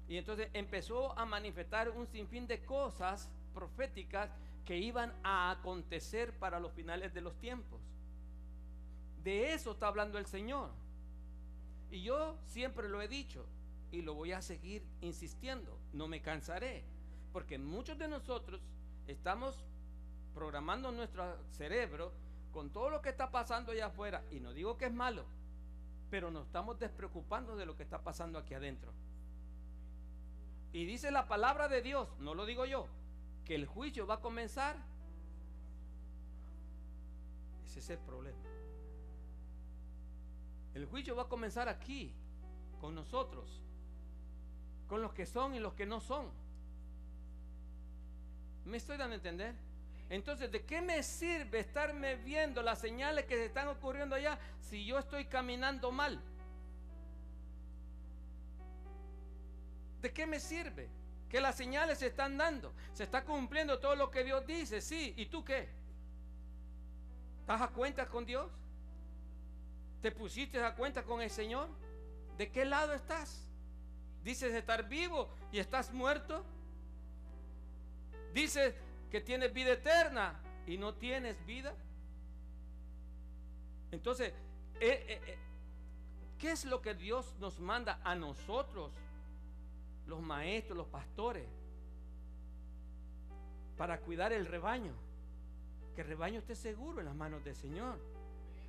Y entonces empezó a manifestar un sinfín de cosas proféticas que iban a acontecer para los finales de los tiempos. De eso está hablando el Señor. Y yo siempre lo he dicho y lo voy a seguir insistiendo, no me cansaré, porque muchos de nosotros estamos programando nuestro cerebro con todo lo que está pasando allá afuera, y no digo que es malo, pero nos estamos despreocupando de lo que está pasando aquí adentro. Y dice la palabra de Dios, no lo digo yo, que el juicio va a comenzar. Ese es el problema. El juicio va a comenzar aquí, con nosotros, con los que son y los que no son. ¿Me estoy dando a entender? Entonces, ¿de qué me sirve estarme viendo las señales que se están ocurriendo allá si yo estoy caminando mal? ¿De qué me sirve? Que las señales se están dando, se está cumpliendo todo lo que Dios dice, sí, ¿y tú qué? ¿Estás a cuentas con Dios? ¿Te pusiste a cuenta con el Señor? ¿De qué lado estás? ¿Dices estar vivo y estás muerto? ¿Dices que tienes vida eterna y no tienes vida? Entonces, ¿qué es lo que Dios nos manda a nosotros, los maestros, los pastores, para cuidar el rebaño? Que el rebaño esté seguro en las manos del Señor,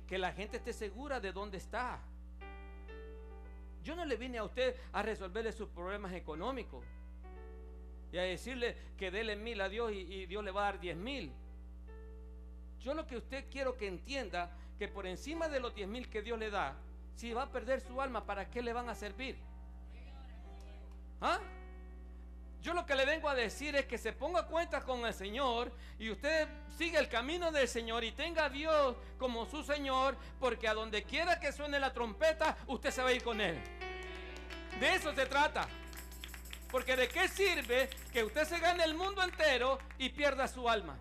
que la gente esté segura de dónde está. Yo no le vine a usted a resolverle sus problemas económicos y a decirle que dele 1,000 a Dios y Dios le va a dar 10,000. Yo lo que usted quiero que entienda, que por encima de los 10,000 que Dios le da, si va a perder su alma, ¿para qué le van a servir? ¿Ah? Yo lo que le vengo a decir es que se ponga cuenta con el Señor y usted siga el camino del Señor y tenga a Dios como su Señor, porque a donde quiera que suene la trompeta, usted se va a ir con Él. De eso se trata. Porque ¿de qué sirve que usted se gane el mundo entero y pierda su alma?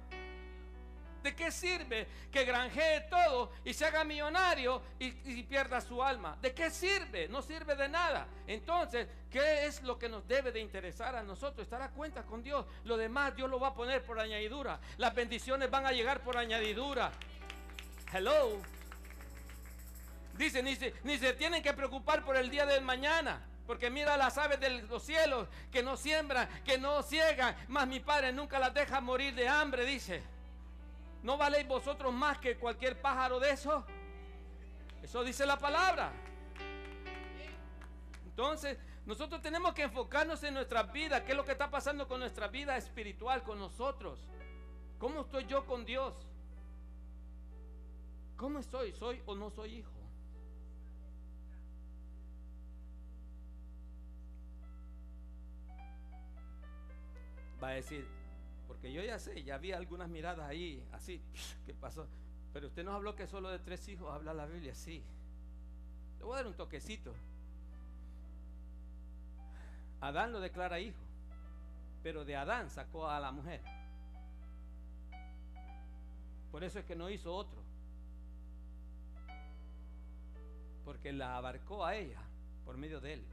¿De qué sirve que granjee todo y se haga millonario y pierda su alma? ¿De qué sirve? No sirve de nada. Entonces, ¿qué es lo que nos debe de interesar a nosotros? Estar a cuenta con Dios. Lo demás Dios lo va a poner por añadidura. Las bendiciones van a llegar por añadidura. Hello. Dice, ni se tienen que preocupar por el día del mañana, porque mira las aves de los cielos, que no siembran, que no ciegan, mas mi Padre nunca las deja morir de hambre, dice. ¿No valéis vosotros más que cualquier pájaro de eso? Eso dice la palabra. Entonces, nosotros tenemos que enfocarnos en nuestra vida. ¿Qué es lo que está pasando con nuestra vida espiritual, con nosotros? ¿Cómo estoy yo con Dios? ¿Cómo estoy? ¿Soy o no soy hijo? Va a decir, porque yo ya sé, ya vi algunas miradas ahí, así, ¿qué pasó? Pero usted nos habló que solo de 3 hijos habla la Biblia, sí. Le voy a dar un toquecito. Adán lo declara hijo, pero de Adán sacó a la mujer. Por eso es que no hizo otro, porque la abarcó a ella por medio de él.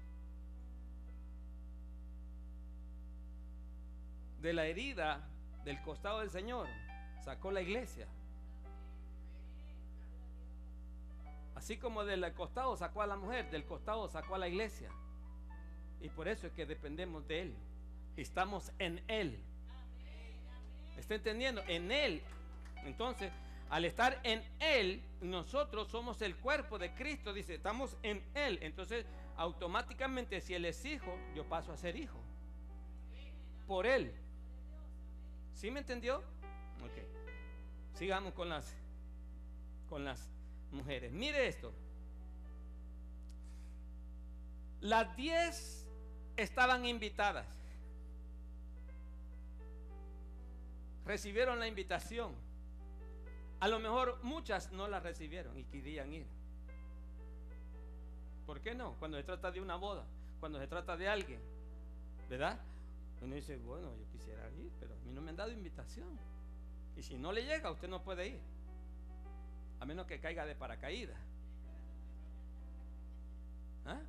De la herida del costado del Señor sacó la iglesia. Así como del costado sacó a la mujer, del costado sacó a la iglesia. Y por eso es que dependemos de Él. Estamos en Él. ¿Está entendiendo? En Él. Entonces, al estar en Él, nosotros somos el cuerpo de Cristo. Dice, estamos en Él. Entonces, automáticamente, si Él es hijo, yo paso a ser hijo. Por Él. ¿Sí me entendió? Ok. Sigamos con las mujeres. Mire esto. Las 10 estaban invitadas. Recibieron la invitación. A lo mejor muchas no la recibieron y querían ir. ¿Por qué no? Cuando se trata de una boda, cuando se trata de alguien, ¿verdad? Uno dice, bueno, yo quisiera ir, pero a mí no me han dado invitación. Y si no le llega, usted no puede ir, a menos que caiga de paracaídas. ¿Ah?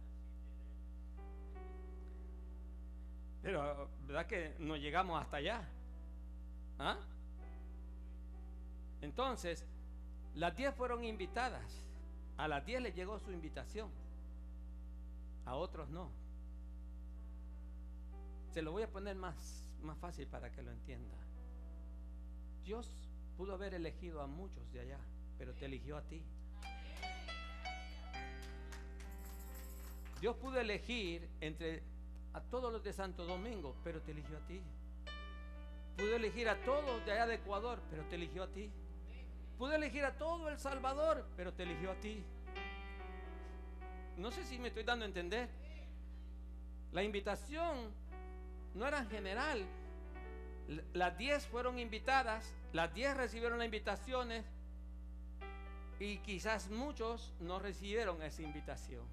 Pero ¿verdad que no llegamos hasta allá? ¿Ah? Entonces, las 10 fueron invitadas. A las 10 les llegó su invitación, a otros no. Se lo voy a poner más fácil para que lo entienda. Dios pudo haber elegido a muchos de allá, pero te eligió a ti. Dios pudo elegir a todos los de Santo Domingo, pero te eligió a ti. Pudo elegir a todos de allá de Ecuador, pero te eligió a ti. Pudo elegir a todo El Salvador, pero te eligió a ti. No sé si me estoy dando a entender. La invitación no era en general. Las 10 fueron invitadas, las 10 recibieron las invitaciones, y quizás muchos no recibieron esa invitación.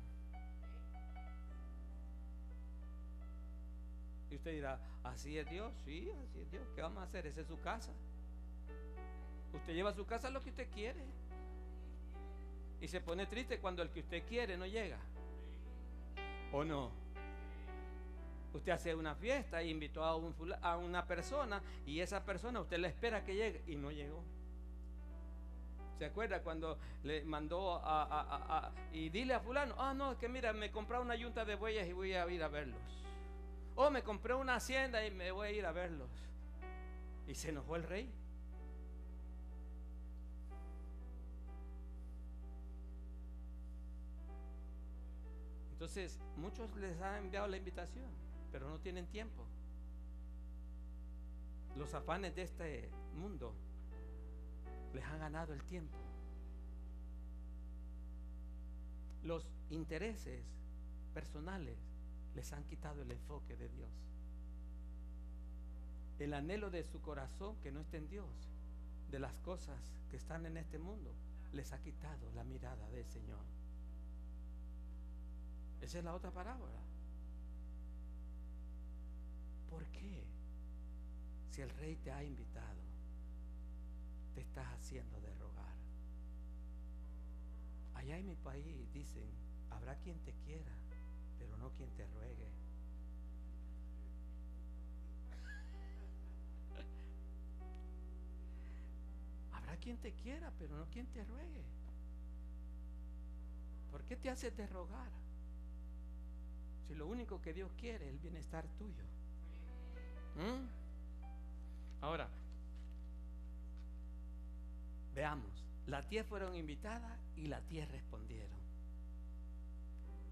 Y usted dirá, ¿así es Dios? Sí, así es Dios. ¿Qué vamos a hacer? Esa es su casa. Usted lleva a su casa lo que usted quiere. Y se pone triste cuando el que usted quiere no llega. ¿O no? Usted hace una fiesta e invitó a una persona, y esa persona usted le espera que llegue y no llegó. ¿Se acuerda cuando le mandó y dile a fulano, no, es que mira, me compré una yunta de bueyes y voy a ir a verlos? O me compré una hacienda y me voy a ir a verlos. Y se enojó el rey. Entonces, muchos les han enviado la invitación, pero no tienen tiempo. Los afanes de este mundo les han ganado el tiempo. Los intereses personales les han quitado el enfoque de Dios. El anhelo de su corazón, que no está en Dios, de las cosas que están en este mundo, les ha quitado la mirada del Señor. Esa es la otra parábola. ¿Por qué? Si el rey te ha invitado, te estás haciendo de rogar. Allá en mi país dicen, habrá quien te quiera, pero no quien te ruegue. Habrá quien te quiera, pero no quien te ruegue. ¿Por qué te haces de rogar? Si lo único que Dios quiere es el bienestar tuyo. Ahora, veamos. Las 10 fueron invitadas y las 10 respondieron.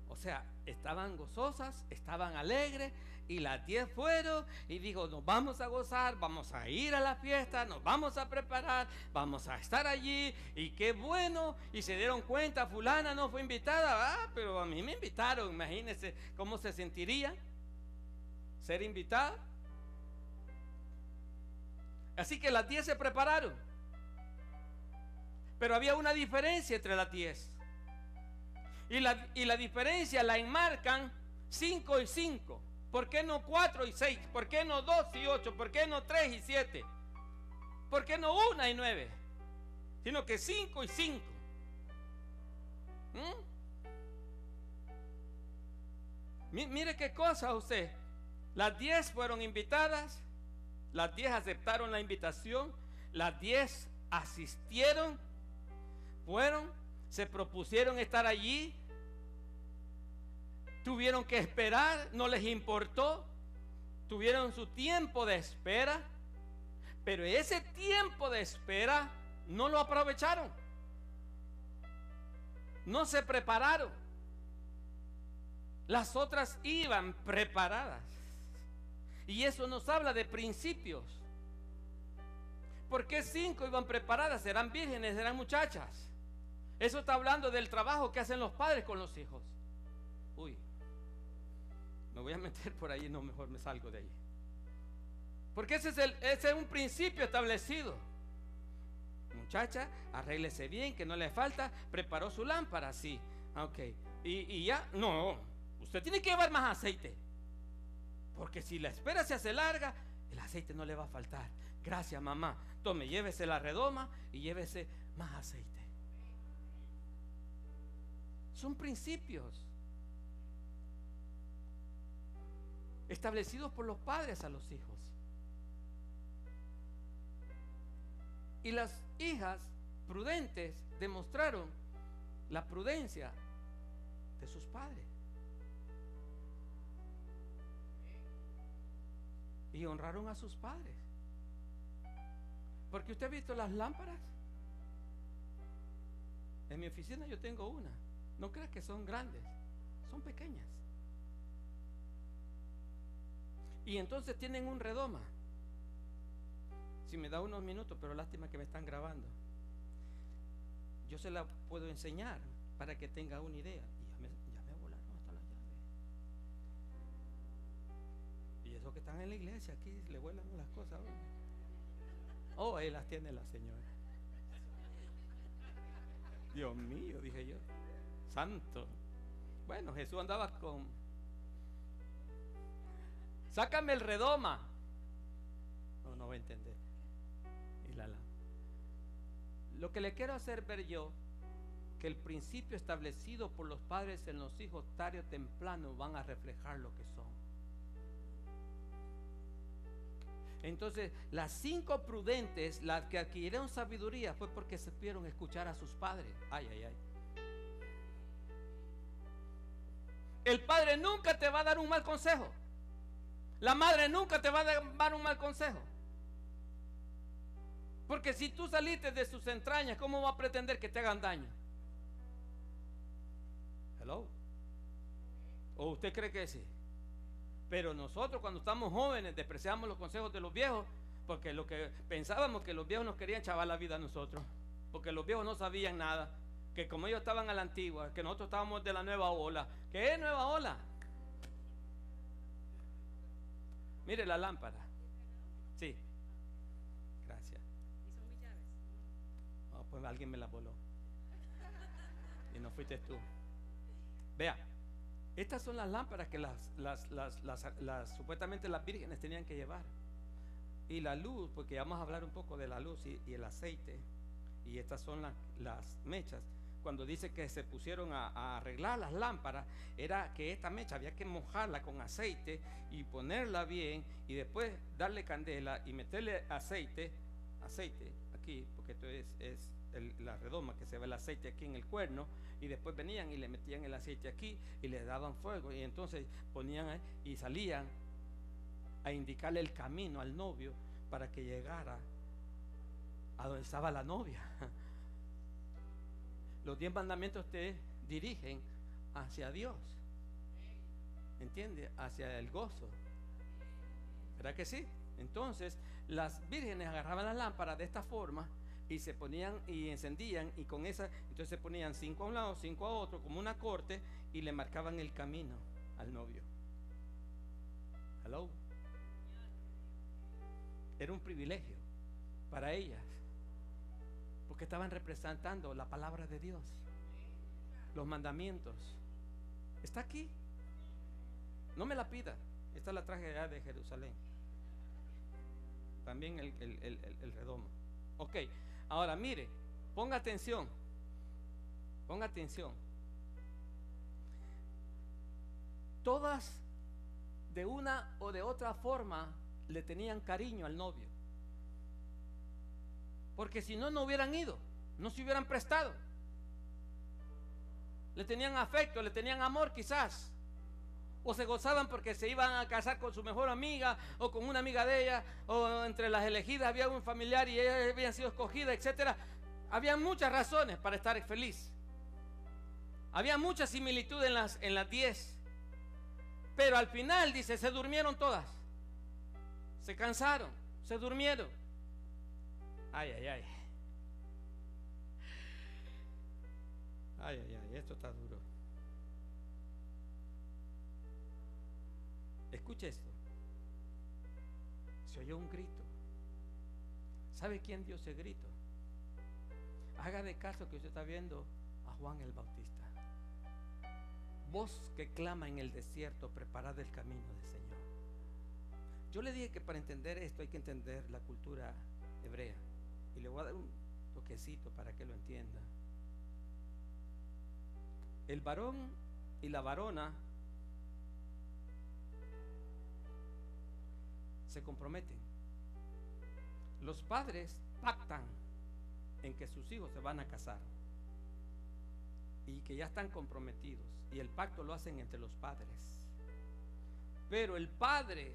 O sea, estaban gozosas, estaban alegres, y las 10 fueron y dijo, nos vamos a gozar, vamos a ir a la fiesta, nos vamos a preparar, vamos a estar allí, y qué bueno. Y se dieron cuenta, fulana no fue invitada, pero a mí me invitaron. Imagínense cómo se sentiría ser invitada. Así que las 10 se prepararon, pero había una diferencia entre las 10. Y la diferencia la enmarcan 5 y 5. ¿Por qué no 4 y 6? ¿Por qué no 2 y 8? ¿Por qué no 3 y 7? ¿Por qué no 1 y 9? Sino que 5 y 5. Mire qué cosa usted. Las 10 fueron invitadas, las 10 aceptaron la invitación, las 10 asistieron, fueron, se propusieron estar allí. Tuvieron que esperar, no les importó, tuvieron su tiempo de espera, pero ese tiempo de espera no lo aprovecharon, no se prepararon. Las otras iban preparadas, y eso nos habla de principios. ¿Por qué 5 iban preparadas? Eran vírgenes, eran muchachas. Eso está hablando del trabajo que hacen los padres con los hijos. Uy, me voy a meter por ahí, no, mejor me salgo de ahí. Porque ese es un principio establecido. Muchacha, arréglese bien, que no le falta. Preparó su lámpara, sí. Ok. Y ya, no, usted tiene que llevar más aceite. Porque si la espera se hace larga, el aceite no le va a faltar. Gracias, mamá. Tome, llévese la redoma y llévese más aceite. Son principios establecidos por los padres a los hijos. Y las hijas prudentes demostraron la prudencia de sus padres y honraron a sus padres. Porque usted ha visto las lámparas. En mi oficina yo tengo una. No creas que son grandes, son pequeñas. Y entonces tienen un redoma. Si me da unos minutos, pero lástima que me están grabando. Yo se la puedo enseñar para que tenga una idea. Y ya me volaron hasta las llaves. Y eso que están en la iglesia, aquí le vuelan las cosas. Oh, ahí las tiene la señora. Dios mío, dije yo. Santo. Bueno, Jesús andaba con... Sácame el redoma. No va a entender. Lo que le quiero hacer ver yo, que el principio establecido por los padres en los hijos tarde o temprano van a reflejar lo que son. Entonces, las 5 prudentes, las que adquirieron sabiduría, fue porque supieron escuchar a sus padres. Ay, ay, ay. El padre nunca te va a dar un mal consejo. La madre nunca te va a dar un mal consejo. Porque si tú saliste de sus entrañas, ¿cómo va a pretender que te hagan daño? Hello. ¿O usted cree que sí? Pero nosotros cuando estamos jóvenes despreciamos los consejos de los viejos, porque lo que pensábamos que los viejos nos querían chavar la vida a nosotros, porque los viejos no sabían nada, que como ellos estaban a la antigua, que nosotros estábamos de la nueva ola. ¿Qué es nueva ola? Mire la lámpara. Sí. Gracias. ¿Y son mis llaves? Oh, pues alguien me la voló. Y no fuiste tú. Vea, estas son las lámparas que supuestamente las vírgenes tenían que llevar. Y la luz, porque vamos a hablar un poco de la luz y el aceite. Y estas son las mechas. Cuando dice que se pusieron a arreglar las lámparas, era que esta mecha había que mojarla con aceite y ponerla bien, y después darle candela y meterle aceite aquí, porque esto es la redoma, que se ve el aceite aquí en el cuerno, y después venían y le metían el aceite aquí y le daban fuego, y entonces ponían y salían a indicarle el camino al novio para que llegara a donde estaba la novia. Los 10 mandamientos te dirigen hacia Dios, ¿entiende? Hacia el gozo, ¿verdad que sí? Entonces las vírgenes agarraban las lámparas de esta forma y se ponían y encendían, y con esa entonces se ponían 5 a un lado, 5 a otro, como una corte, y le marcaban el camino al novio. Hello. Era un privilegio para ellas, porque estaban representando la palabra de Dios, los mandamientos. Está aquí, no me la pida. Esta la traje allá de Jerusalén. También el redomo. Ok, ahora mire, ponga atención. Ponga atención. Todas de una o de otra forma le tenían cariño al novio, porque si no, no hubieran ido, no se hubieran prestado. Le tenían afecto, le tenían amor quizás, o se gozaban porque se iban a casar con su mejor amiga o con una amiga de ella, o entre las elegidas había un familiar y ellas habían sido escogidas, etcétera. Había muchas razones para estar feliz. Había mucha similitud en las 10. Pero al final, dice, se durmieron todas. Se cansaron, se durmieron. Ay, ay, ay. Ay, ay, ay, esto está duro. Escuche esto. Se oyó un grito. ¿Sabe quién dio ese grito? Haga de caso que usted está viendo a Juan el Bautista. Voz que clama en el desierto, preparad el camino del Señor. Yo le dije que para entender esto hay que entender la cultura hebrea. Y le voy a dar un toquecito para que lo entienda. El varón y la varona se comprometen. Los padres pactan en que sus hijos se van a casar y que ya están comprometidos, y el pacto lo hacen entre los padres. Pero el padre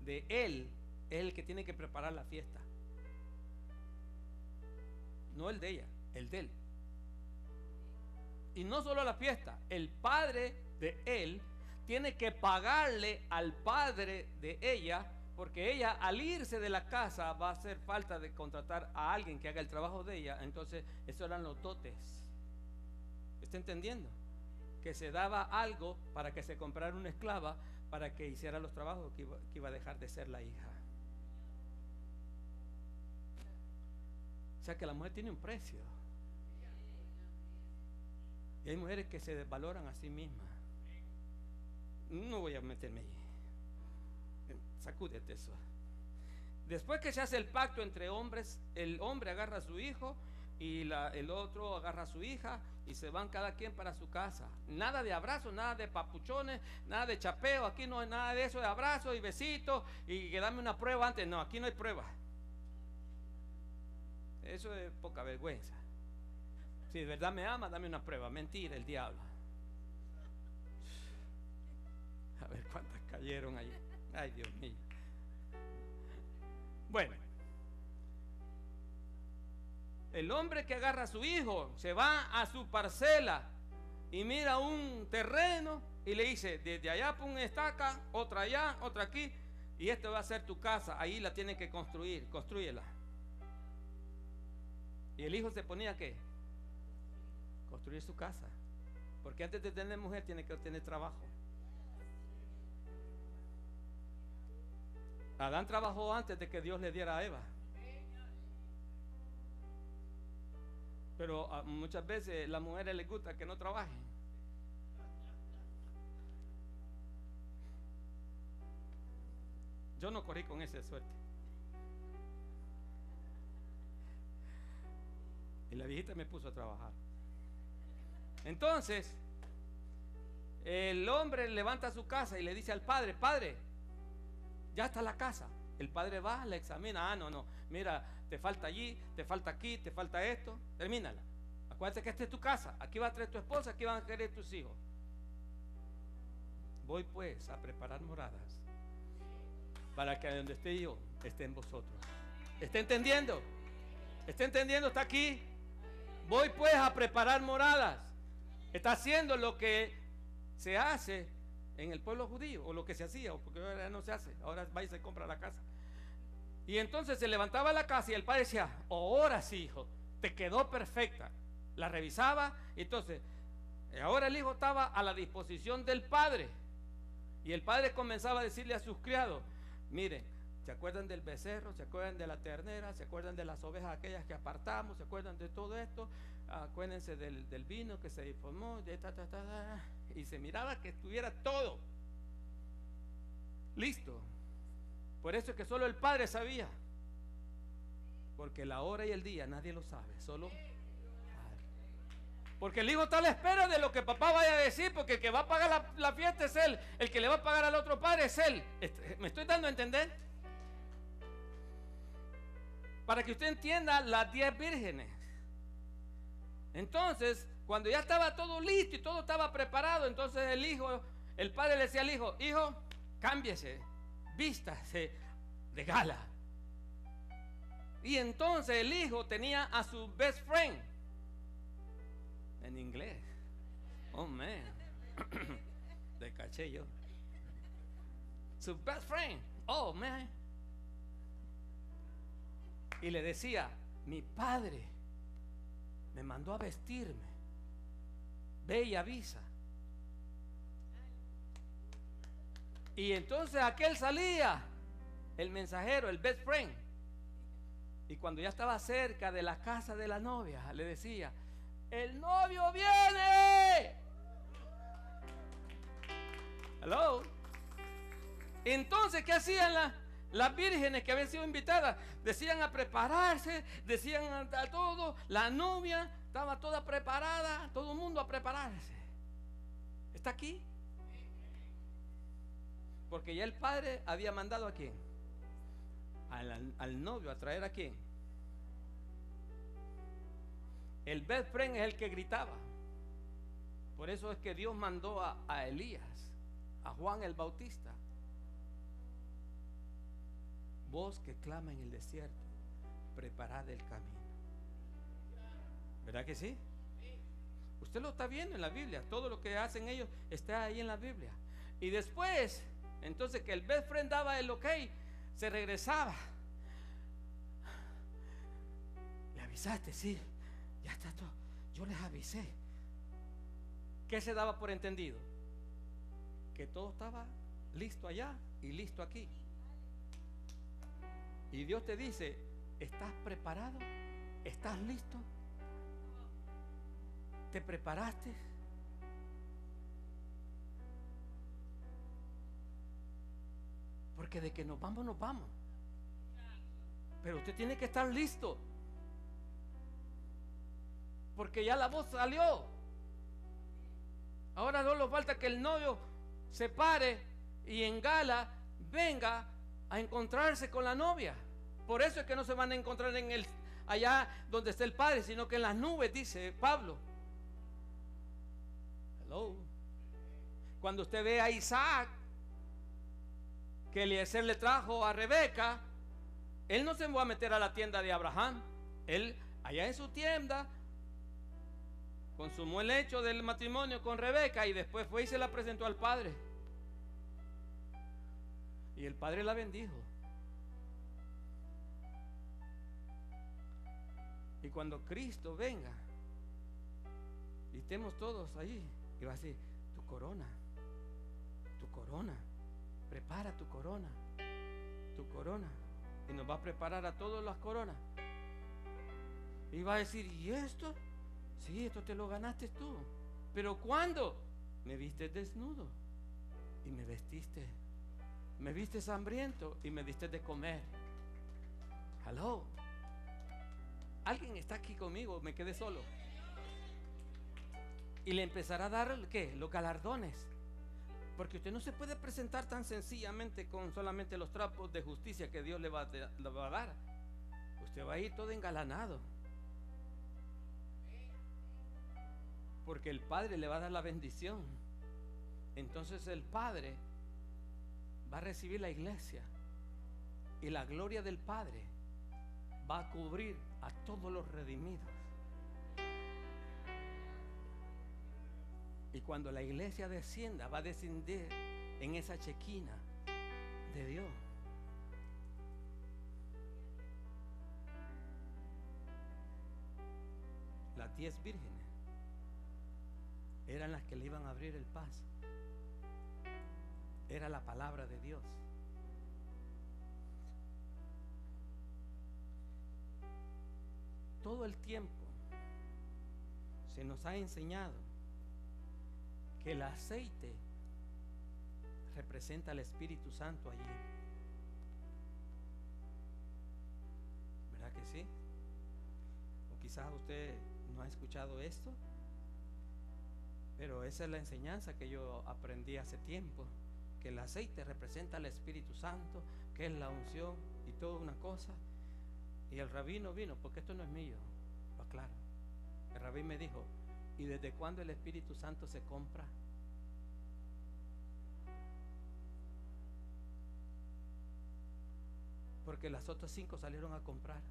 de él es el que tiene que preparar la fiesta, no el de ella, el de él. Y no solo la fiesta, el padre de él tiene que pagarle al padre de ella, porque ella, al irse de la casa, va a hacer falta de contratar a alguien que haga el trabajo de ella. Entonces, eso eran los dotes. ¿Está entendiendo? Que se daba algo para que se comprara una esclava para que hiciera los trabajos que iba a dejar de ser la hija. O sea que la mujer tiene un precio. Y hay mujeres que se desvaloran a sí mismas. No voy a meterme ahí. Sacúdete eso. Después que se hace el pacto entre hombres, el hombre agarra a su hijo y el otro agarra a su hija y se van cada quien para su casa. Nada de abrazos, nada de papuchones, nada de chapeo. Aquí no hay nada de eso, de abrazos y besitos y que dame una prueba antes. No, aquí no hay prueba. Eso es poca vergüenza. Si de verdad me ama, dame una prueba. Mentira, el diablo. A ver cuántas cayeron ahí. Ay, Dios mío. Bueno, el hombre que agarra a su hijo se va a su parcela y mira un terreno y le dice: desde allá pon una estaca, otra allá, otra aquí, y esto va a ser tu casa. Ahí la tienen que construir, construyela. Y el hijo se ponía ¿qué? Construir su casa, porque antes de tener mujer tiene que tener trabajo. Adán trabajó antes de que Dios le diera a Eva. Pero muchas veces a las mujeres les gusta que no trabajen. Yo no corrí con esa suerte. Y la viejita me puso a trabajar. Entonces, el hombre levanta su casa y le dice al padre: padre, ya está la casa. El padre va, la examina. No, mira, te falta allí, te falta aquí, te falta esto. Termínala. Acuérdate que esta es tu casa. Aquí va a traer tu esposa, aquí van a querer tus hijos. Voy pues a preparar moradas para que donde esté yo, estén vosotros. ¿Está entendiendo? ¿Está entendiendo? ¿Está aquí? Voy pues a preparar moradas. Está haciendo lo que se hace en el pueblo judío, o lo que se hacía, o porque ahora no se hace, ahora va y se compra la casa. Y entonces se levantaba la casa y el padre decía: ahora sí, hijo, te quedó perfecta. La revisaba, y entonces ahora el hijo estaba a la disposición del padre, y el padre comenzaba a decirle a sus criados: miren, ¿se acuerdan del becerro? ¿Se acuerdan de la ternera? ¿Se acuerdan de las ovejas aquellas que apartamos? ¿Se acuerdan de todo esto? Acuérdense del vino que se formó, y se miraba que estuviera todo listo. Por eso es que solo el padre sabía, porque la hora y el día nadie lo sabe, solo padre. Porque el hijo está a la espera de lo que papá vaya a decir, porque el que va a pagar la fiesta es él, el que le va a pagar al otro padre es él. ¿Me estoy dando a entender? Para que usted entienda las 10 vírgenes. Entonces, cuando ya estaba todo listo y todo estaba preparado, entonces el padre le decía al hijo: hijo, cámbiese, vístase de gala. Y entonces el hijo tenía a su best friend, en inglés. Oh man, le caché yo. Su best friend, oh man. Y le decía: mi padre me mandó a vestirme, ve y avisa. Y entonces aquel salía, el mensajero, el best friend, y cuando ya estaba cerca de la casa de la novia, le decía: el novio viene. Hello. Entonces, ¿qué hacían las vírgenes que habían sido invitadas? Decían a prepararse, decían a todo. La novia estaba toda preparada, todo el mundo a prepararse. ¿Está aquí? Porque ya el padre había mandado ¿a quién? Al novio, a traer ¿a quién? El best friend es el que gritaba. Por eso es que Dios mandó a Elías, a Juan el Bautista. Voz que clama en el desierto, preparad el camino. ¿Verdad que sí? Usted lo está viendo en la Biblia. Todo lo que hacen ellos está ahí en la Biblia. Y después, entonces que el best friend daba el ok, se regresaba. ¿Le avisaste? Sí, ya está todo. Yo les avisé. ¿Qué se daba por entendido? Que todo estaba listo allá y listo aquí. Y Dios te dice, ¿estás preparado? ¿Estás listo? ¿Te preparaste? Porque de que nos vamos, nos vamos. Pero usted tiene que estar listo. Porque ya la voz salió. Ahora solo falta que el novio se pare y en gala venga a encontrarse con la novia. Por eso es que no se van a encontrar allá donde está el padre, sino que en las nubes, dice Pablo. Hello. Cuando usted ve a Isaac, que Eliezer le trajo a Rebeca, él no se va a meter a la tienda de Abraham. Él allá en su tienda consumó el hecho del matrimonio con Rebeca y después fue y se la presentó al padre. Y el padre la bendijo. Y cuando Cristo venga y estemos todos ahí, y va a decir, tu corona, prepara tu corona. Y nos va a preparar a todas las coronas. Y va a decir, ¿y esto? Sí, esto te lo ganaste tú. ¿Pero cuándo? Me viste desnudo y me vestiste. Me viste hambriento y me diste de comer. Hello. ¿Alguien está aquí conmigo? Me quedé solo. Y le empezará a dar ¿qué? Los galardones. Porque usted no se puede presentar tan sencillamente con solamente los trapos de justicia que Dios le va a dar. Usted va a ir todo engalanado. Porque el Padre le va a dar la bendición. Entonces el Padre va a recibir la iglesia. Y la gloria del Padre va a cubrir a todos los redimidos. Y cuando la iglesia descienda, va a descender en esa chequina de Dios. Las 10 vírgenes eran las que le iban a abrir el paso. Era la palabra de Dios. Todo el tiempo se nos ha enseñado que el aceite representa al Espíritu Santo allí. ¿Verdad que sí? O quizás usted no ha escuchado esto, pero esa es la enseñanza que yo aprendí hace tiempo, que el aceite representa al Espíritu Santo, que es la unción y toda una cosa. Y el rabino vino, porque esto no es mío, lo aclaro. El rabí me dijo, ¿y desde cuándo el Espíritu Santo se compra? Porque las otras 5 salieron a comprar.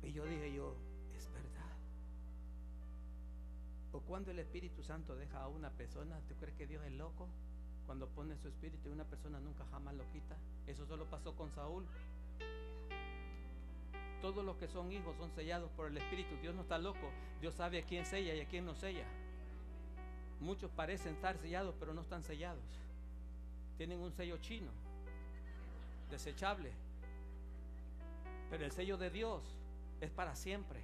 Y yo dije es verdad. O cuando el Espíritu Santo deja a una persona, ¿tú crees que Dios es loco? Cuando pone su espíritu y una persona nunca jamás lo quita. Eso solo pasó con Saúl. Todos los que son hijos son sellados por el Espíritu. Dios no está loco. Dios sabe a quién sella y a quién no sella. Muchos parecen estar sellados, pero no están sellados. Tienen un sello chino, desechable. Pero el sello de Dios es para siempre.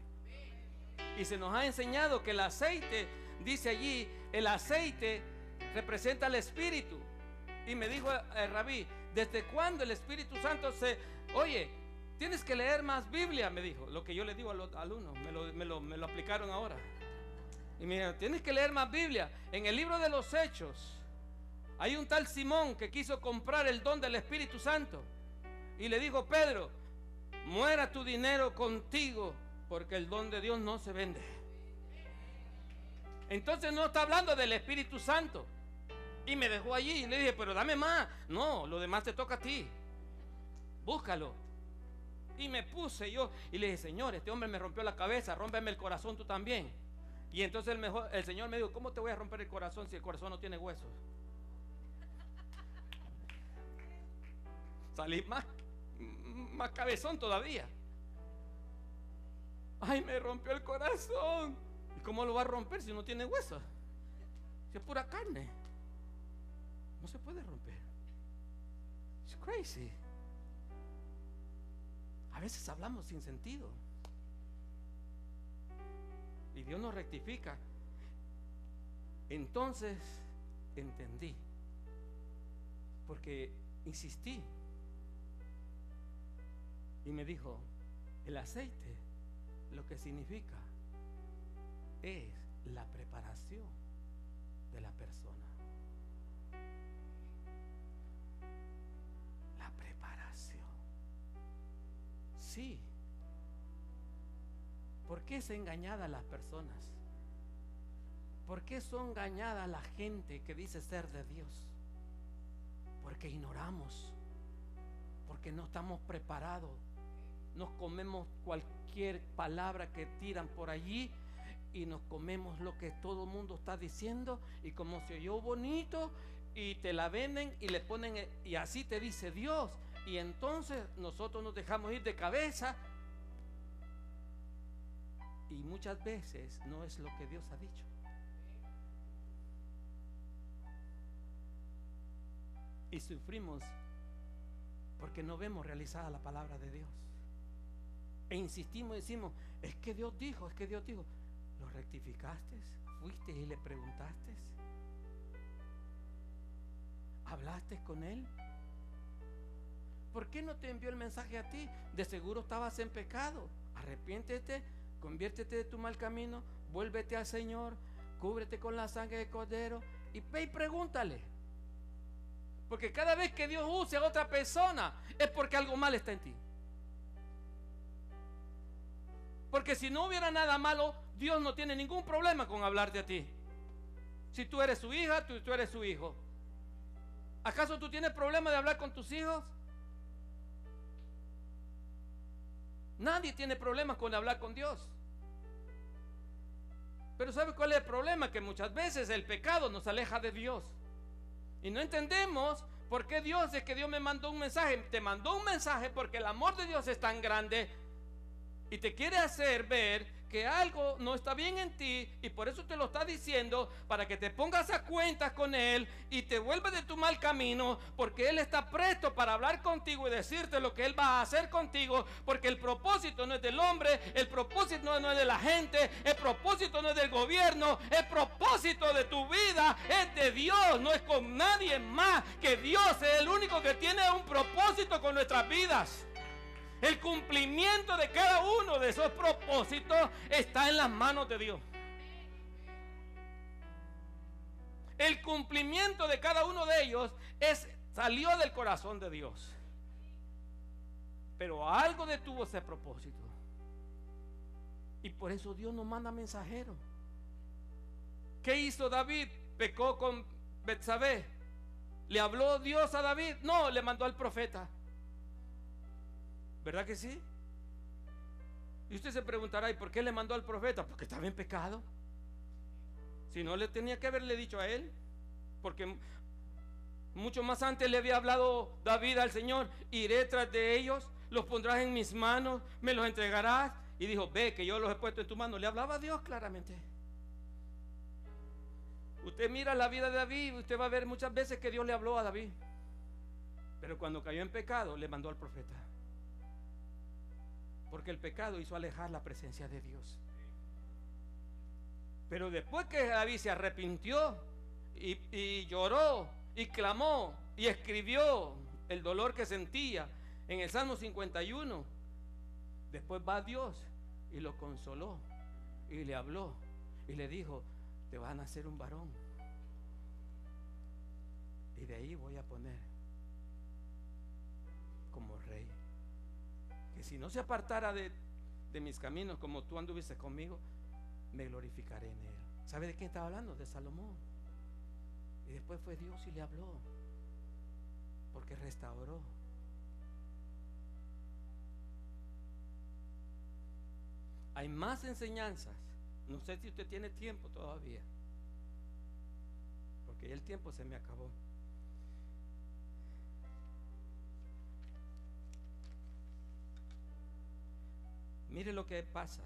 Y se nos ha enseñado que el aceite, dice allí, el aceite representa al Espíritu. Y me dijo el rabí, ¿desde cuándo el Espíritu Santo oye, tienes que leer más Biblia? Me dijo, lo que yo le digo a los alumnos, me lo aplicaron ahora. Y me dijo, tienes que leer más Biblia. En el libro de los Hechos hay un tal Simón que quiso comprar el don del Espíritu Santo. Y le dijo, Pedro, muera tu dinero contigo, porque el don de Dios no se vende. Entonces no está hablando del Espíritu Santo. Y me dejó allí y le dije, pero dame más. No, lo demás te toca a ti. Búscalo. Y me puse yo y le dije, Señor, este hombre me rompió la cabeza, rómpeme el corazón tú también. Y entonces el Señor me dijo, ¿cómo te voy a romper el corazón si el corazón no tiene huesos? Salí más cabezón todavía. Ay, me rompió el corazón. ¿Y cómo lo va a romper si no tiene huesos? Si es pura carne. No se puede romper. It's crazy. A veces hablamos sin sentido. Y Dios nos rectifica. Entonces entendí. Porque insistí. Y me dijo, el aceite lo que significa es la preparación de la persona. La preparación. Sí. ¿Por qué es engañada las personas? ¿Por qué son engañadas la gente que dice ser de Dios? Porque ignoramos, porque no estamos preparados. Nos comemos cualquier palabra que tiran por allí y nos comemos lo que todo el mundo está diciendo, y como se oyó bonito y te la venden y le ponen y así te dice Dios, y entonces nosotros nos dejamos ir de cabeza y muchas veces no es lo que Dios ha dicho. Y sufrimos porque no vemos realizada la palabra de Dios. E insistimos y decimos, es que Dios dijo, es que Dios dijo. ¿Lo rectificaste? ¿Fuiste y le preguntaste? ¿Hablaste con Él? ¿Por qué no te envió el mensaje a ti? De seguro estabas en pecado. Arrepiéntete, conviértete de tu mal camino, vuélvete al Señor, cúbrete con la sangre del Cordero y ve y pregúntale. Porque cada vez que Dios use a otra persona es porque algo mal está en ti. Porque si no hubiera nada malo, Dios no tiene ningún problema con hablarte a ti. Si tú eres su hija, tú eres su hijo. ¿Acaso tú tienes problema de hablar con tus hijos? Nadie tiene problemas con hablar con Dios. Pero ¿sabe cuál es el problema? Que muchas veces el pecado nos aleja de Dios. Y no entendemos por qué Dios es que Dios me mandó un mensaje. Te mandó un mensaje porque el amor de Dios es tan grande y te quiere hacer ver que algo no está bien en ti, y por eso te lo está diciendo, para que te pongas a cuentas con Él y te vuelvas de tu mal camino, porque Él está presto para hablar contigo y decirte lo que Él va a hacer contigo, porque el propósito no es del hombre, el propósito no es de la gente, el propósito no es del gobierno, el propósito de tu vida es de Dios, no es con nadie más, que Dios es el único que tiene un propósito con nuestras vidas. El cumplimiento de cada uno de esos propósitos está en las manos de Dios. El cumplimiento de cada uno de ellos salió del corazón de Dios. Pero algo detuvo ese propósito. Y por eso Dios nos manda mensajeros. ¿Qué hizo David? Pecó con Betsabé. ¿Le habló Dios a David? No, le mandó al profeta. ¿Verdad que sí? Y usted se preguntará, ¿y por qué le mandó al profeta? Porque estaba en pecado. Si no, le tenía que haberle dicho a él. Porque mucho más antes le había hablado David al Señor: iré tras de ellos, los pondrás en mis manos, me los entregarás. Y dijo, ve que yo los he puesto en tu mano. Le hablaba a Dios claramente. Usted mira la vida de David, usted va a ver muchas veces que Dios le habló a David. Pero cuando cayó en pecado, le mandó al profeta. Porque el pecado hizo alejar la presencia de Dios. Pero después que David se arrepintió y lloró y clamó y escribió el dolor que sentía en el Salmo 51, después va Dios y lo consoló y le habló y le dijo: te van a hacer un varón, y de ahí voy a poner como rey, que si no se apartara de mis caminos como tú anduviste conmigo, me glorificaré en él. ¿Sabe de quién estaba hablando? De Salomón. Y después fue Dios y le habló, porque restauró. Hay más enseñanzas. No sé si usted tiene tiempo todavía, porque ya el tiempo se me acabó. Mire lo que pasa,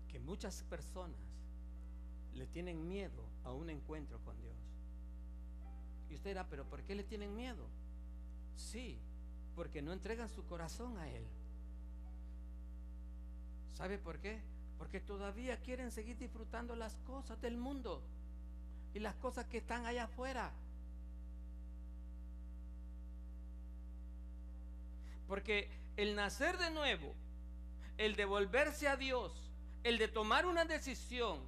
que muchas personas le tienen miedo a un encuentro con Dios. Y usted dirá: pero ¿por qué le tienen miedo? Sí, porque no entregan su corazón a Él. ¿Sabe por qué? Porque todavía quieren seguir disfrutando las cosas del mundo y las cosas que están allá afuera. Porque el nacer de nuevo, el de volverse a Dios, el de tomar una decisión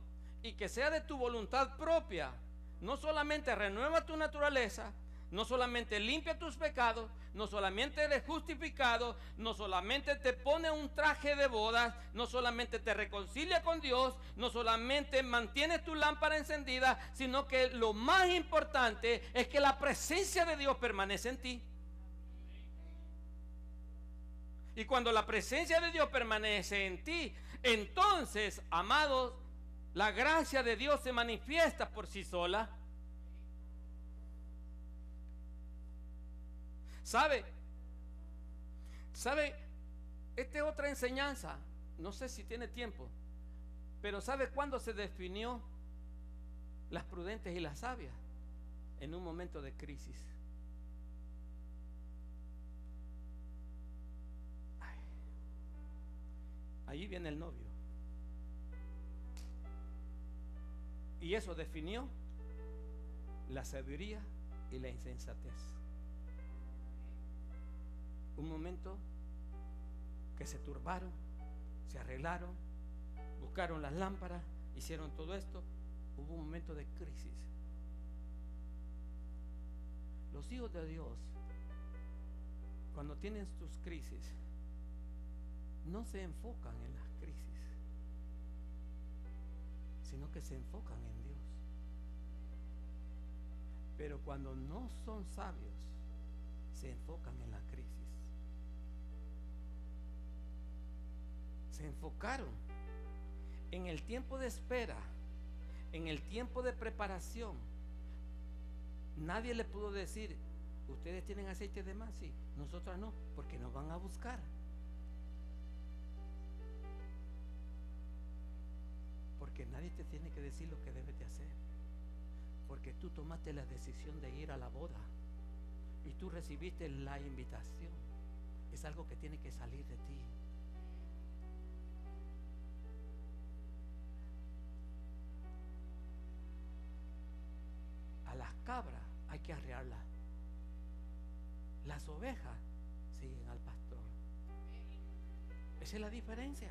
y que sea de tu voluntad propia, no solamente renueva tu naturaleza, no solamente limpia tus pecados, no solamente eres justificado, no solamente te pone un traje de bodas, no solamente te reconcilia con Dios, no solamente mantienes tu lámpara encendida, sino que lo más importante es que la presencia de Dios permanece en ti. Y cuando la presencia de Dios permanece en ti, entonces, amados, la gracia de Dios se manifiesta por sí sola. ¿Sabe? Esta es otra enseñanza. No sé si tiene tiempo, pero ¿sabe cuándo se definió las prudentes y las sabias? En un momento de crisis. Ahí viene el novio. Y eso definió la sabiduría y la insensatez. Un momento que se turbaron, se arreglaron, buscaron las lámparas, hicieron todo esto. Hubo un momento de crisis. Los hijos de Dios, cuando tienen sus crisis, no se enfocan en las crisis, sino que se enfocan en Dios. Pero cuando no son sabios, se enfocan en la crisis. Se enfocaron en el tiempo de espera, en el tiempo de preparación. Nadie le pudo decir: ustedes tienen aceite de más, sí, nosotros no, porque nos van a buscar. Porque nadie te tiene que decir lo que debes de hacer, porque tú tomaste la decisión de ir a la boda y tú recibiste la invitación. Es algo que tiene que salir de ti. A las cabras hay que arrearlas, las ovejas siguen al pastor. Esa es la diferencia.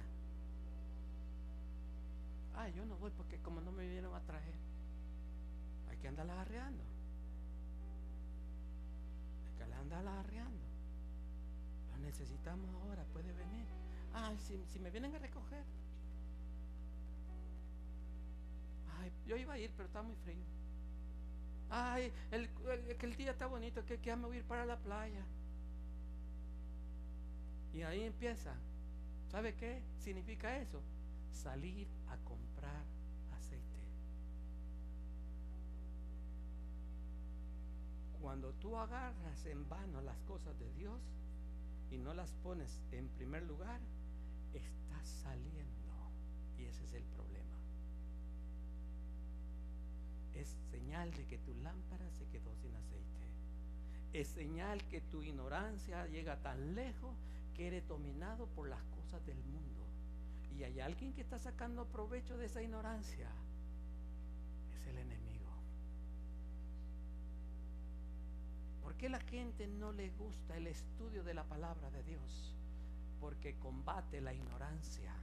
Yo no voy porque como no me vinieron a traer. Hay que andarlas arreando. Hay que andarlas arreando. Lo necesitamos ahora, puede venir. Si me vienen a recoger. Yo iba a ir, pero está muy frío. Que el día está bonito, que ya me voy a ir para la playa. Y ahí empieza. ¿Sabe qué significa eso? Salir a comprar aceite. Cuando tú agarras en vano las cosas de Dios y no las pones en primer lugar, estás saliendo, y ese es el problema. Es señal de que tu lámpara se quedó sin aceite. Es señal que tu ignorancia llega tan lejos que eres dominado por las cosas del mundo. Y hay alguien que está sacando provecho de esa ignorancia. Es el enemigo. ¿Por qué la gente no le gusta el estudio de la palabra de Dios? Porque combate la ignorancia.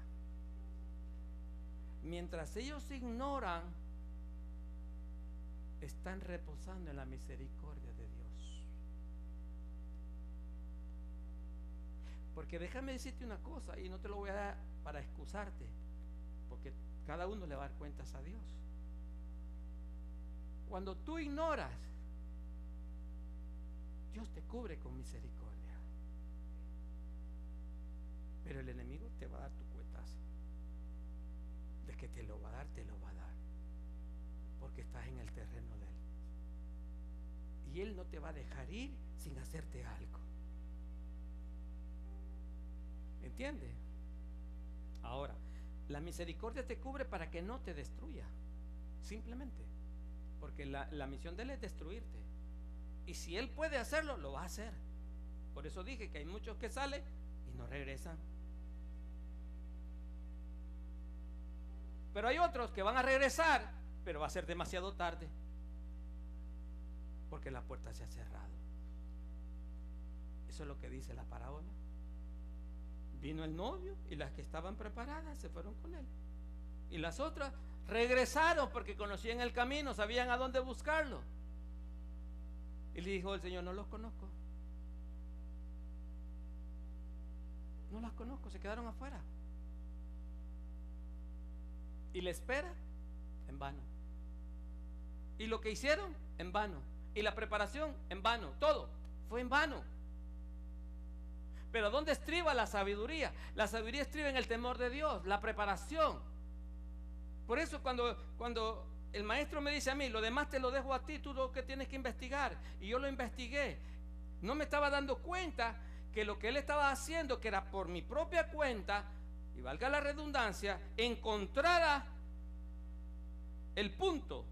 Mientras ellos ignoran, están reposando en la misericordia de Dios. Porque déjame decirte una cosa, y no te lo voy a dar para excusarte, porque cada uno le va a dar cuentas a Dios. Cuando tú ignoras, Dios te cubre con misericordia, pero el enemigo te va a dar tu cuentazo. De que te lo va a dar, te lo va a dar, porque estás en el terreno de Él, y Él no te va a dejar ir sin hacerte algo. ¿Entiendes? Ahora, la misericordia te cubre para que no te destruya, simplemente porque la misión de Él es destruirte, y si Él puede hacerlo, lo va a hacer. Por eso dije que hay muchos que salen y no regresan, pero hay otros que van a regresar, pero va a ser demasiado tarde, porque la puerta se ha cerrado. Eso es lo que dice la parábola. Vino el novio y las que estaban preparadas se fueron con él, y las otras regresaron porque conocían el camino, sabían a dónde buscarlo. Y le dijo el Señor: no los conozco, no las conozco. Se quedaron afuera, y la espera en vano, y lo que hicieron en vano, y la preparación en vano, todo fue en vano. Pero ¿dónde estriba la sabiduría? La sabiduría estriba en el temor de Dios, la preparación. Por eso cuando el maestro me dice a mí: lo demás te lo dejo a ti, tú lo que tienes que investigar, y yo lo investigué, no me estaba dando cuenta que lo que él estaba haciendo, que era por mi propia cuenta, y valga la redundancia, encontrara el punto.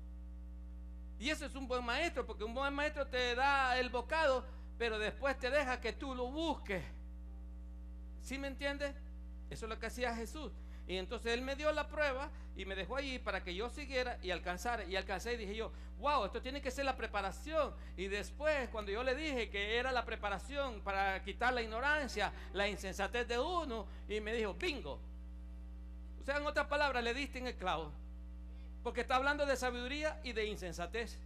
Y eso es un buen maestro, porque un buen maestro te da el bocado, pero después te deja que tú lo busques. ¿Sí me entiendes? Eso es lo que hacía Jesús. Y entonces Él me dio la prueba y me dejó allí para que yo siguiera y alcanzara. Y alcancé, y dije yo: wow, esto tiene que ser la preparación. Y después, cuando yo le dije que era la preparación para quitar la ignorancia, la insensatez de uno, y me dijo: bingo. O sea, en otras palabras, le diste en el clavo, porque está hablando de sabiduría y de insensatez.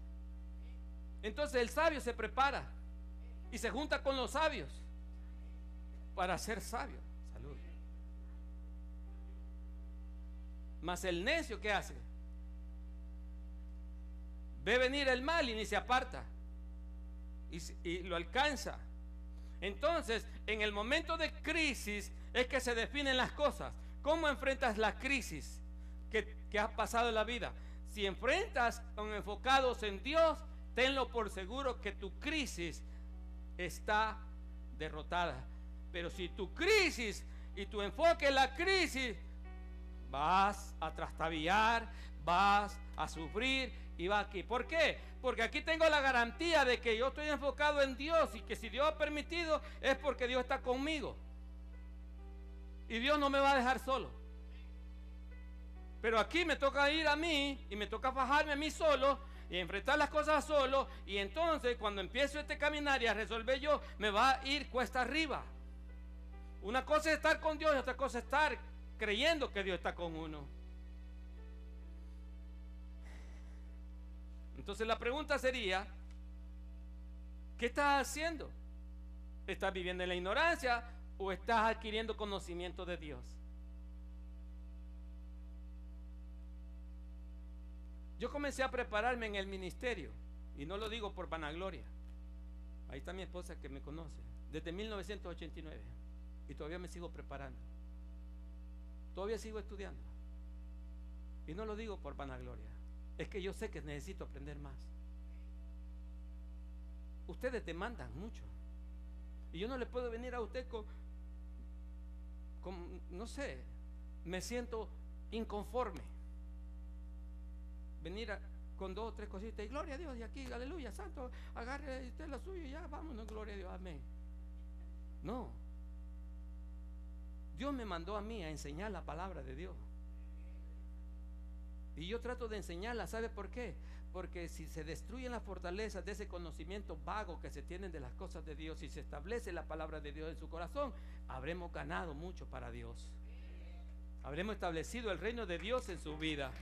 Entonces el sabio se prepara y se junta con los sabios para ser sabio. Salud. Mas el necio, ¿qué hace? Ve venir el mal y ni se aparta, y lo alcanza. Entonces, en el momento de crisis es que se definen las cosas. ¿Cómo enfrentas la crisis que has pasado en la vida? Si enfrentas con enfocados en Dios, tenlo por seguro que tu crisis está derrotada. Pero si tu crisis y tu enfoque en la crisis, vas a trastabillar, vas a sufrir y va aquí. ¿Por qué? Porque aquí tengo la garantía de que yo estoy enfocado en Dios, y que si Dios ha permitido es porque Dios está conmigo, y Dios no me va a dejar solo. Pero aquí me toca ir a mí, y me toca fajarme a mí solo y enfrentar las cosas solo, y entonces cuando empiezo este caminar y a resolver yo, me va a ir cuesta arriba. Una cosa es estar con Dios y otra cosa es estar creyendo que Dios está con uno. Entonces la pregunta sería: ¿qué estás haciendo? ¿Estás viviendo en la ignorancia o estás adquiriendo conocimiento de Dios? Yo comencé a prepararme en el ministerio, y no lo digo por vanagloria. Ahí está mi esposa que me conoce, desde 1989, y todavía me sigo preparando, todavía sigo estudiando, y no lo digo por vanagloria, es que yo sé que necesito aprender más. Ustedes demandan mucho, y yo no le puedo venir a usted con no sé, me siento inconforme, venir con 2 o 3 cositas y gloria a Dios, y aquí, aleluya, santo, agarre usted la suya y ya vámonos, gloria a Dios, amén. No, Dios me mandó a mí a enseñar la palabra de Dios. Y yo trato de enseñarla. ¿Sabe por qué? Porque si se destruyen las fortalezas de ese conocimiento vago que se tienen de las cosas de Dios, y se establece la palabra de Dios en su corazón, habremos ganado mucho para Dios. Habremos establecido el reino de Dios en su vida.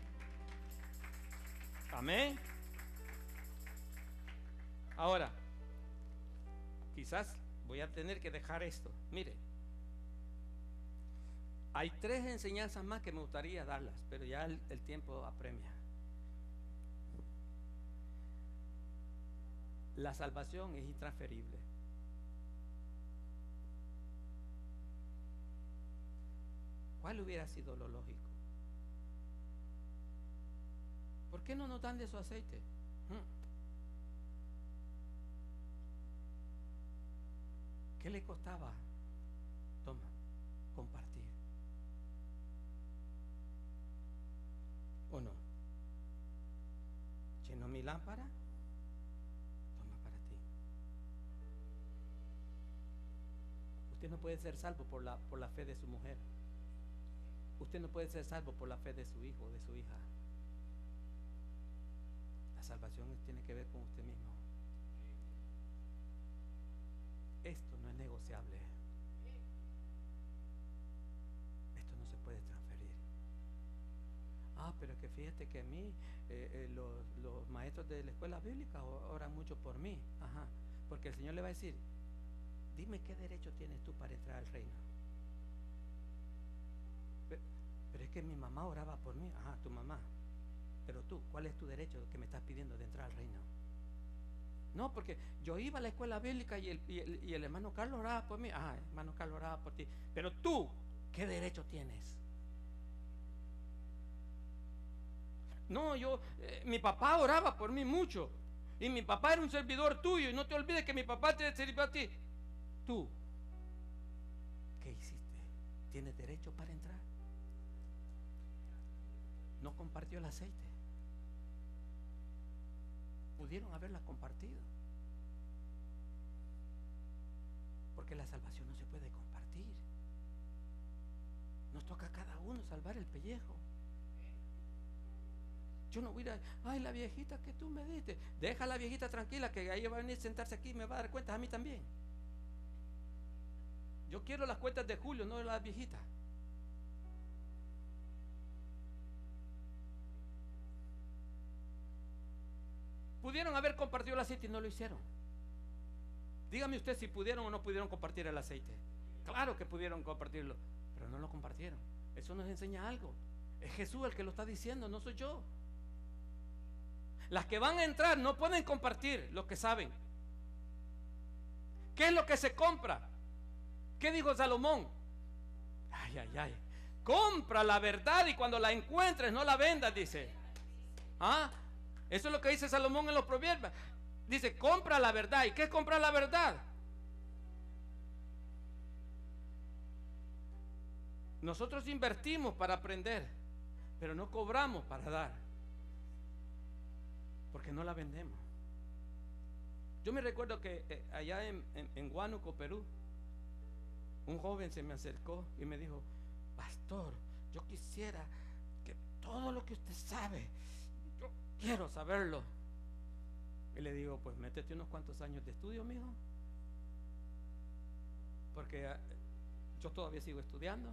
Amén. Ahora, quizás voy a tener que dejar esto. Mire, hay 3 enseñanzas más que me gustaría darlas, pero ya el tiempo apremia. La salvación es intransferible. ¿Cuál hubiera sido lo lógico? ¿Por qué no nos dan de su aceite? ¿Qué le costaba? Toma, compartir. ¿O no? ¿Llenó mi lámpara? Toma para ti. Usted no puede ser salvo por la fe de su mujer. Usted no puede ser salvo por la fe de su hijo o de su hija. La salvación tiene que ver con usted mismo. Esto no es negociable. Esto no se puede transferir. Pero es que fíjate que a mí los maestros de la escuela bíblica oran mucho por mí. Porque el Señor le va a decir: dime qué derecho tienes tú para entrar al reino. Pero es que mi mamá oraba por mí. Tu mamá. Pero tú, ¿cuál es tu derecho que me estás pidiendo de entrar al reino? No, porque yo iba a la escuela bíblica y el hermano Carlos oraba por mí. Hermano Carlos oraba por ti. Pero tú, ¿qué derecho tienes? No, mi papá oraba por mí mucho. Y mi papá era un servidor tuyo. Y no te olvides que mi papá te sirvió a ti. Tú, ¿qué hiciste? ¿Tienes derecho para entrar? No compartió el aceite. Pudieron haberla compartido. Porque la salvación no se puede compartir. Nos toca a cada uno salvar el pellejo. Yo no voy a ir la viejita que tú me diste. Deja a la viejita tranquila, que ella va a venir a sentarse aquí y me va a dar cuentas a mí también. Yo quiero las cuentas de Julio, no de las viejitas. Pudieron haber compartido el aceite y no lo hicieron. Dígame usted si pudieron o no pudieron compartir el aceite. Claro que pudieron compartirlo, pero no lo compartieron. Eso nos enseña algo. Es Jesús el que lo está diciendo, no soy yo. Las que van a entrar no pueden compartir lo que saben. ¿Qué es lo que se compra? ¿Qué dijo Salomón? Compra la verdad y cuando la encuentres no la vendas, dice. Eso es lo que dice Salomón en los proverbios. Dice, compra la verdad. ¿Y qué es comprar la verdad? Nosotros invertimos para aprender, pero no cobramos para dar, porque no la vendemos. Yo me recuerdo que allá en Huánuco, Perú, un joven se me acercó y me dijo: pastor, yo quisiera que todo lo que usted sabe, yo quiero saberlo. Y le digo: pues métete unos cuantos años de estudio, mijo, porque yo todavía sigo estudiando.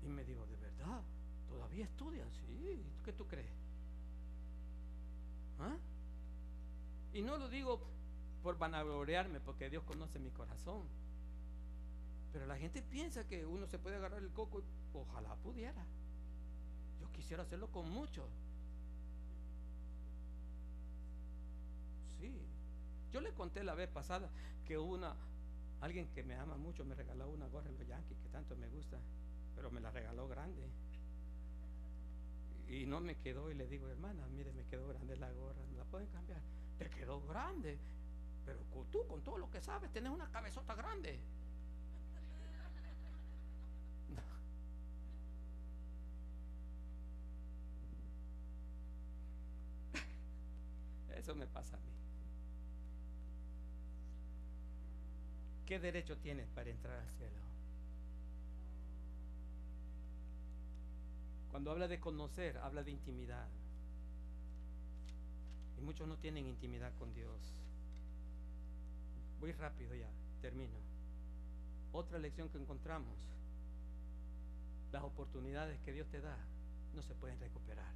Y me dijo: ¿de verdad? ¿Todavía estudias? Sí. ¿Qué tú crees? Y no lo digo por vanagloriarme, porque Dios conoce mi corazón. Pero la gente piensa que uno se puede agarrar el coco y ojalá pudiera. Yo quisiera hacerlo con mucho. Sí. Yo le conté la vez pasada que alguien que me ama mucho me regaló una gorra de los Yankees que tanto me gusta, pero me la regaló grande y no me quedó. Y le digo: hermana, mire, me quedó grande la gorra, ¿la pueden cambiar? Te quedó grande, pero tú con todo lo que sabes tenés una cabezota grande. Eso me pasa a mí. ¿qué derecho tienes para entrar al cielo? Cuando habla de conocer, habla de intimidad. Y muchos no tienen intimidad con Dios. Voy rápido ya, termino. Otra lección que encontramos: las oportunidades que Dios te da no se pueden recuperar.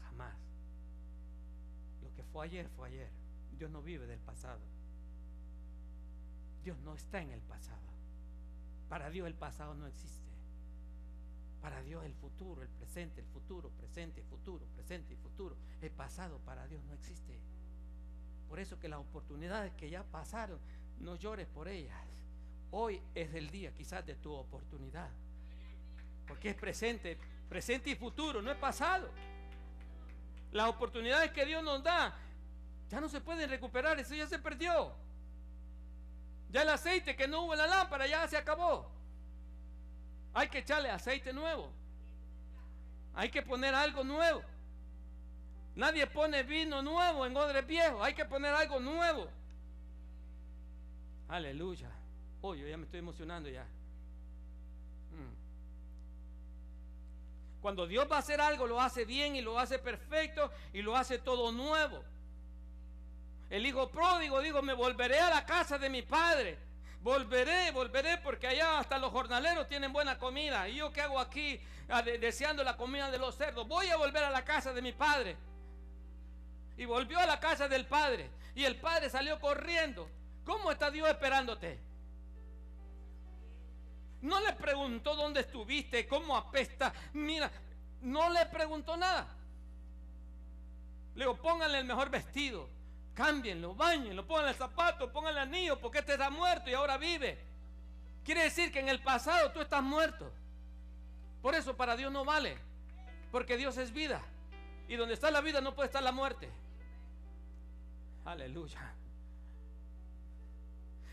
Jamás. Lo que fue ayer, fue ayer. Dios no vive del pasado. Dios no está en el pasado. Para Dios el pasado no existe. Para Dios el futuro, el presente, el futuro, presente, futuro, presente y futuro. El pasado para Dios no existe. Por eso que las oportunidades que ya pasaron, no llores por ellas. Hoy es el día quizás de tu oportunidad. Porque es presente, presente y futuro, no es pasado. Las oportunidades que Dios nos da ya no se pueden recuperar, eso ya se perdió. Ya el aceite que no hubo en la lámpara ya se acabó. Hay que echarle aceite nuevo. Hay que poner algo nuevo. Nadie pone vino nuevo en odres viejos. Hay que poner algo nuevo. Aleluya. Oh, yo ya me estoy emocionando ya. Cuando Dios va a hacer algo, lo hace bien y lo hace perfecto y lo hace todo nuevo. El hijo pródigo dijo: me volveré a la casa de mi padre. Volveré porque allá hasta los jornaleros tienen buena comida. ¿Y yo qué hago aquí deseando la comida de los cerdos? Voy a volver a la casa de mi padre. Y volvió a la casa del padre. Y el padre salió corriendo. ¿Cómo está Dios esperándote? No le preguntó dónde estuviste, cómo apesta. Mira, no le preguntó nada. Le digo: pónganle el mejor vestido, cámbienlo, báñenlo, pónganle el zapato, pónganle el anillo, porque este está muerto y ahora vive. Quiere decir que en el pasado tú estás muerto. Por eso para Dios no vale, porque Dios es vida. Y donde está la vida no puede estar la muerte. Aleluya.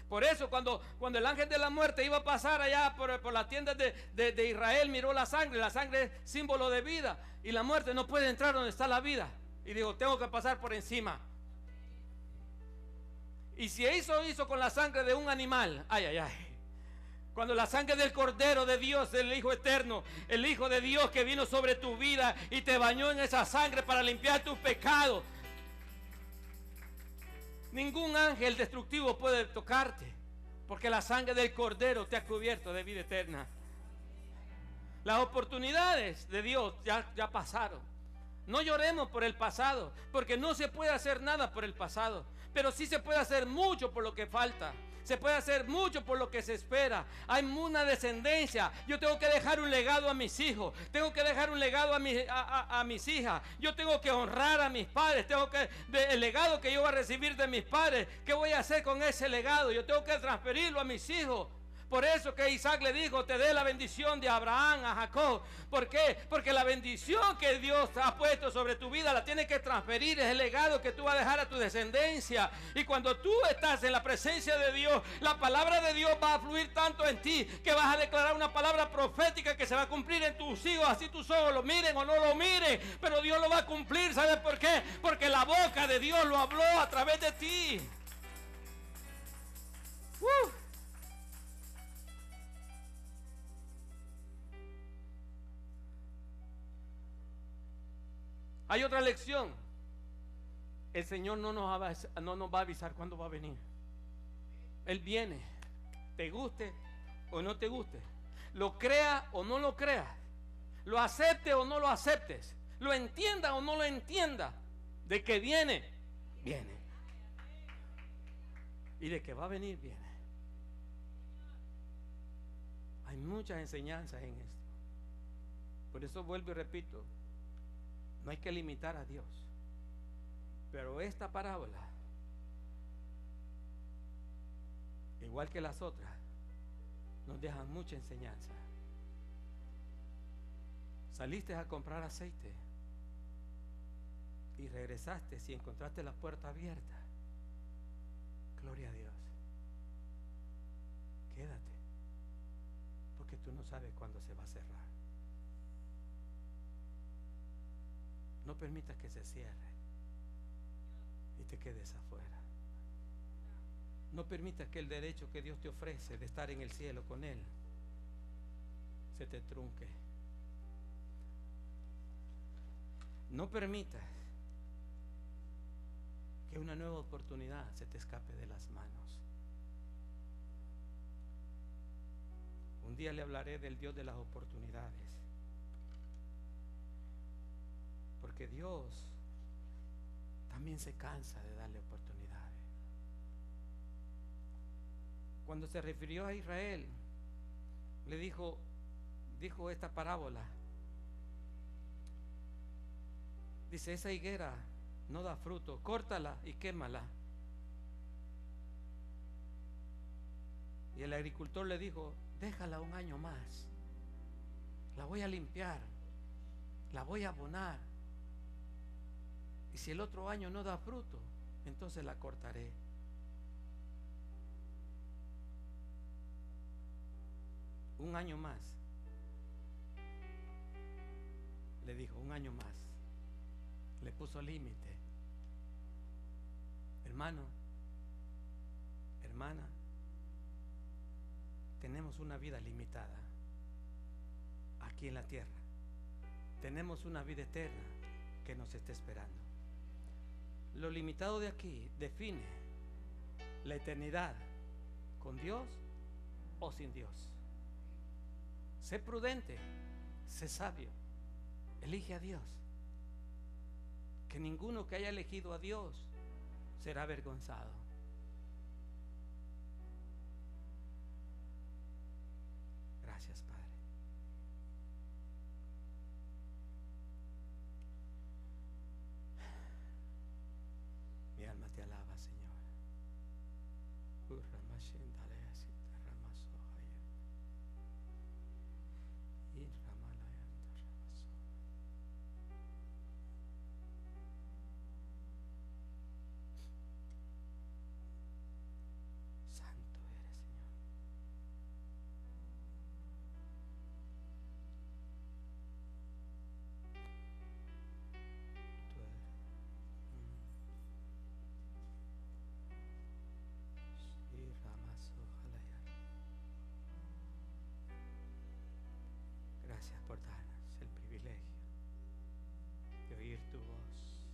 Por eso cuando el ángel de la muerte iba a pasar allá por las tiendas de Israel, miró la sangre es símbolo de vida, y la muerte no puede entrar donde está la vida. Y dijo: tengo que pasar por encima. Y si hizo con la sangre de un animal, ay, ay, ay. Cuando la sangre del Cordero de Dios, el Hijo Eterno, el Hijo de Dios que vino sobre tu vida y te bañó en esa sangre para limpiar tus pecados, ningún ángel destructivo puede tocarte, porque la sangre del Cordero te ha cubierto de vida eterna. Las oportunidades de Dios ya pasaron. No lloremos por el pasado, porque no se puede hacer nada por el pasado, pero sí se puede hacer mucho por lo que falta. Se puede hacer mucho por lo que se espera. Hay una descendencia. Yo tengo que dejar un legado a mis hijos. Tengo que dejar un legado a mis hijas. Yo tengo que honrar a mis padres. El legado que yo voy a recibir de mis padres, ¿qué voy a hacer con ese legado? Yo tengo que transferirlo a mis hijos. Por eso que Isaac le dijo: te dé la bendición de Abraham a Jacob. ¿Por qué? Porque la bendición que Dios ha puesto sobre tu vida la tienes que transferir. Es el legado que tú vas a dejar a tu descendencia. Y cuando tú estás en la presencia de Dios, la palabra de Dios va a fluir tanto en ti que vas a declarar una palabra profética que se va a cumplir en tus hijos. Así tus ojos lo miren o no lo miren, pero Dios lo va a cumplir. ¿Sabes por qué? Porque la boca de Dios lo habló a través de ti. Hay otra lección. El Señor no nos va a avisar cuándo va a venir. Él viene, te guste o no te guste, lo crea o no lo creas, lo acepte o no lo aceptes, lo entienda o no lo entienda. De que viene, viene. Y de que va a venir, viene. Hay muchas enseñanzas en esto. Por eso vuelvo y repito: no hay que limitar a Dios. Pero esta parábola, igual que las otras, nos deja mucha enseñanza. Saliste a comprar aceite y regresaste y encontraste la puerta abierta. Gloria a Dios. Quédate, porque tú no sabes cuándo se va a cerrar. No permitas que se cierre y te quedes afuera. No permitas que el derecho que Dios te ofrece de estar en el cielo con Él se te trunque. No permitas que una nueva oportunidad se te escape de las manos. Un día le hablaré del Dios de las oportunidades, porque Dios también se cansa de darle oportunidades. Cuando se refirió a Israel, le dijo esta parábola. Dice: esa higuera no da fruto, córtala y quémala. Y el agricultor le dijo: déjala un año más, la voy a limpiar, la voy a abonar, y si el otro año no da fruto, entonces la cortaré. Un año más, le dijo, un año más. Le puso límite. Hermano, hermana, tenemos una vida limitada aquí en la tierra. Tenemos una vida eterna que nos está esperando. Lo limitado de aquí define la eternidad con Dios o sin Dios. Sé prudente, sé sabio, elige a Dios. Que ninguno que haya elegido a Dios será avergonzado. Gracias, Padre. Mi alma te alaba, Señor. Gracias por darnos el privilegio de oír tu voz.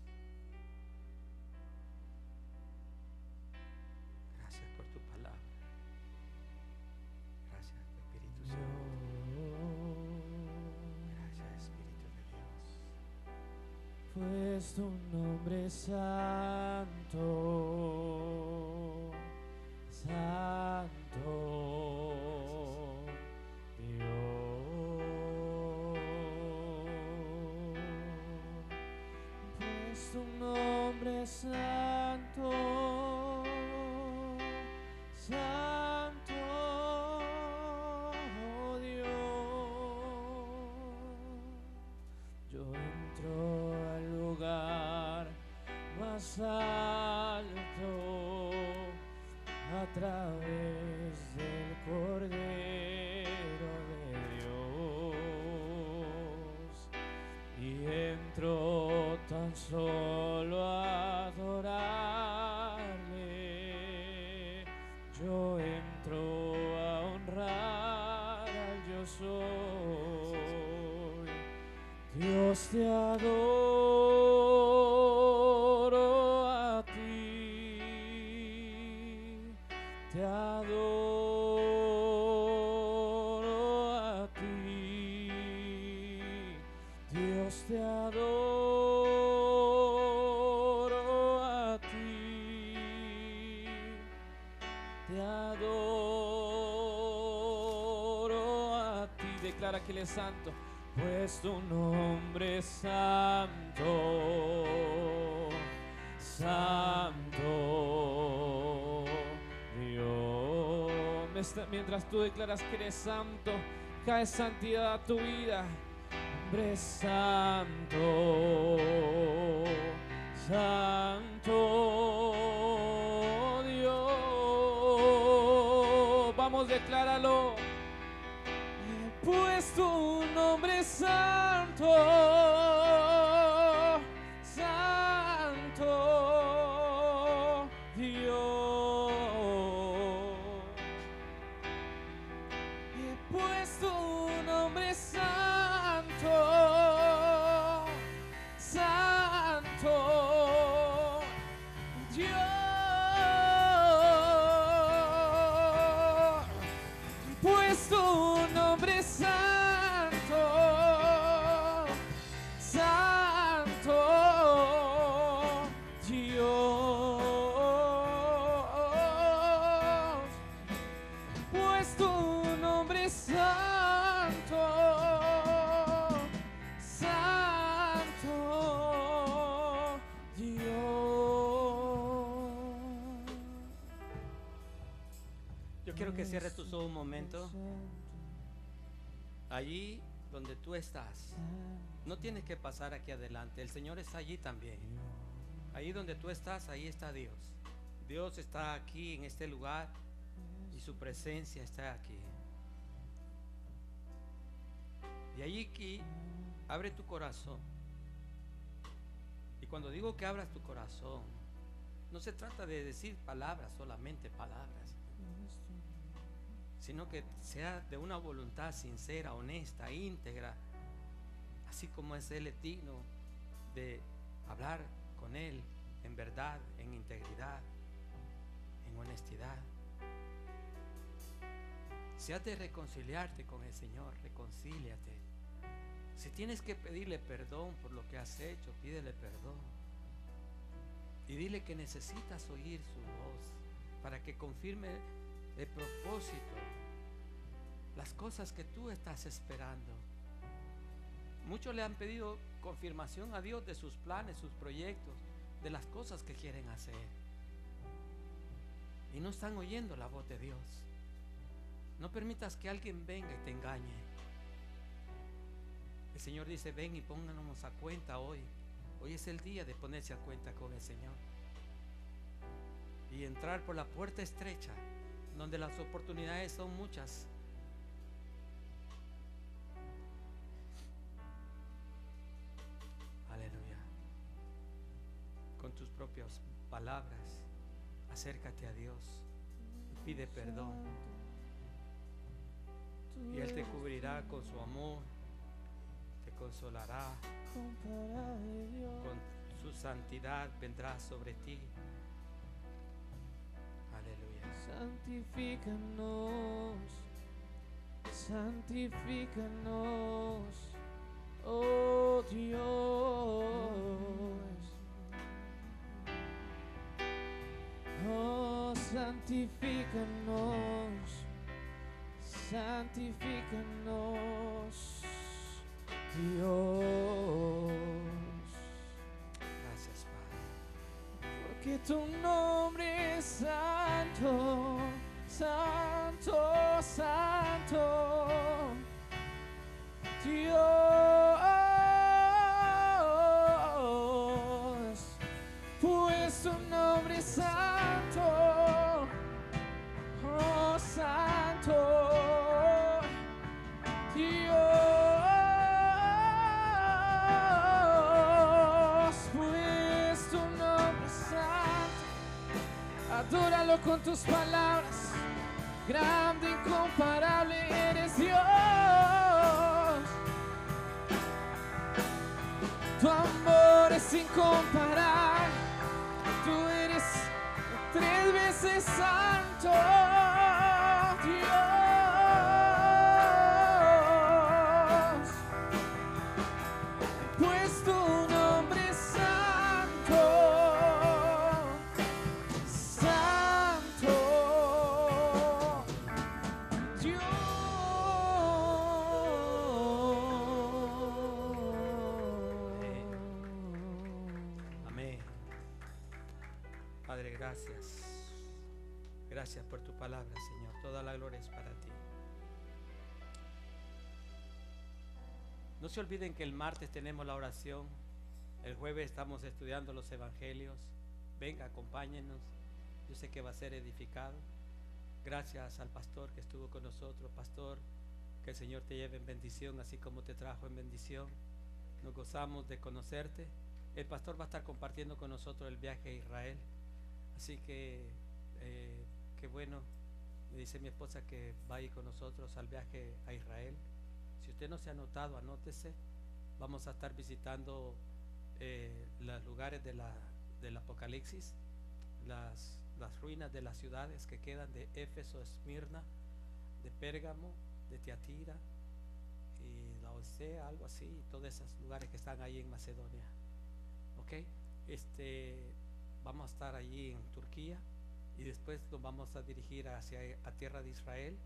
Gracias por tu palabra. Gracias, Espíritu Santo. Gracias, Espíritu de Dios. Pues tu nombre es santo, santo. Tu nombre es santo, santo, oh Dios. Yo entro al lugar más alto a través del Cordero de Dios y entro tan solo a adorarle. Yo entro a honrar al yo soy. Dios, te adoro a ti, te adoro a ti. Dios, te adoro. Declara que Él es santo, pues tu nombre es santo, santo, Dios. Mientras tú declaras que eres santo, cae santidad a tu vida. Hombre santo, santo, Dios. Vamos, decláralo. Pues tu nombre es santo, santo, Dios. quiero que cierres tus ojos un momento. Allí donde tú estás, no tienes que pasar aquí adelante. El Señor está allí también. Ahí donde tú estás, ahí está Dios. Dios está aquí en este lugar y su presencia está aquí. Y allí aquí, abre tu corazón. Y cuando digo que abras tu corazón, no se trata de decir palabras, solamente palabras, sino que sea de una voluntad sincera, honesta, íntegra, así como es Él digno de hablar con Él en verdad, en integridad, en honestidad. Si has de reconciliarte con el Señor, reconcíliate. Si tienes que pedirle perdón por lo que has hecho, pídele perdón. Y dile que necesitas oír su voz para que confirme el propósito, las cosas que tú estás esperando. Muchos le han pedido confirmación a Dios de sus planes, sus proyectos, de las cosas que quieren hacer. Y no están oyendo la voz de Dios. No permitas que alguien venga y te engañe. El Señor dice: ven y pónganos a cuenta hoy. Hoy es el día de ponerse a cuenta con el Señor y entrar por la puerta estrecha, donde las oportunidades son muchas. Aleluya. Con tus propias palabras, acércate a Dios y pide perdón. Y Él te cubrirá con su amor, te consolará, con su santidad vendrá sobre ti. Aleluya. Santifícanos, santifícanos, oh Dios. Oh, santifícanos, santifícanos, Dios. Gracias, Padre. Porque tu nombre es santo, santo, santo, Dios. Pues tu nombre es santo, oh santo, Dios. Pues tu nombre es santo. Adóralo con tus palabras. Grande, incomparable eres Dios. Tu amor es incomparable. Tú eres 3 veces santo, Dios. Pues tu nombre es santo, santo, Dios. Amén. Padre, gracias. Gracias por tu palabra, Señor. Toda la gloria es para ti. No se olviden que el martes tenemos la oración. El jueves estamos estudiando los evangelios. Venga, acompáñenos. Yo sé que va a ser edificado. Gracias al pastor que estuvo con nosotros. Pastor, que el Señor te lleve en bendición, así como te trajo en bendición. Nos gozamos de conocerte. El pastor va a estar compartiendo con nosotros el viaje a Israel. Así que qué bueno. Me dice mi esposa que va a ir con nosotros al viaje a Israel. Si usted no se ha anotado, anótese. Vamos a estar visitando los lugares del Apocalipsis, las ruinas de las ciudades que quedan de Éfeso, Esmirna, de Pérgamo, de Tiatira y la Odisea, algo así, todos esos lugares que están ahí en Macedonia. Ok, vamos a estar allí en Turquía y después nos vamos a dirigir hacia a tierra de Israel.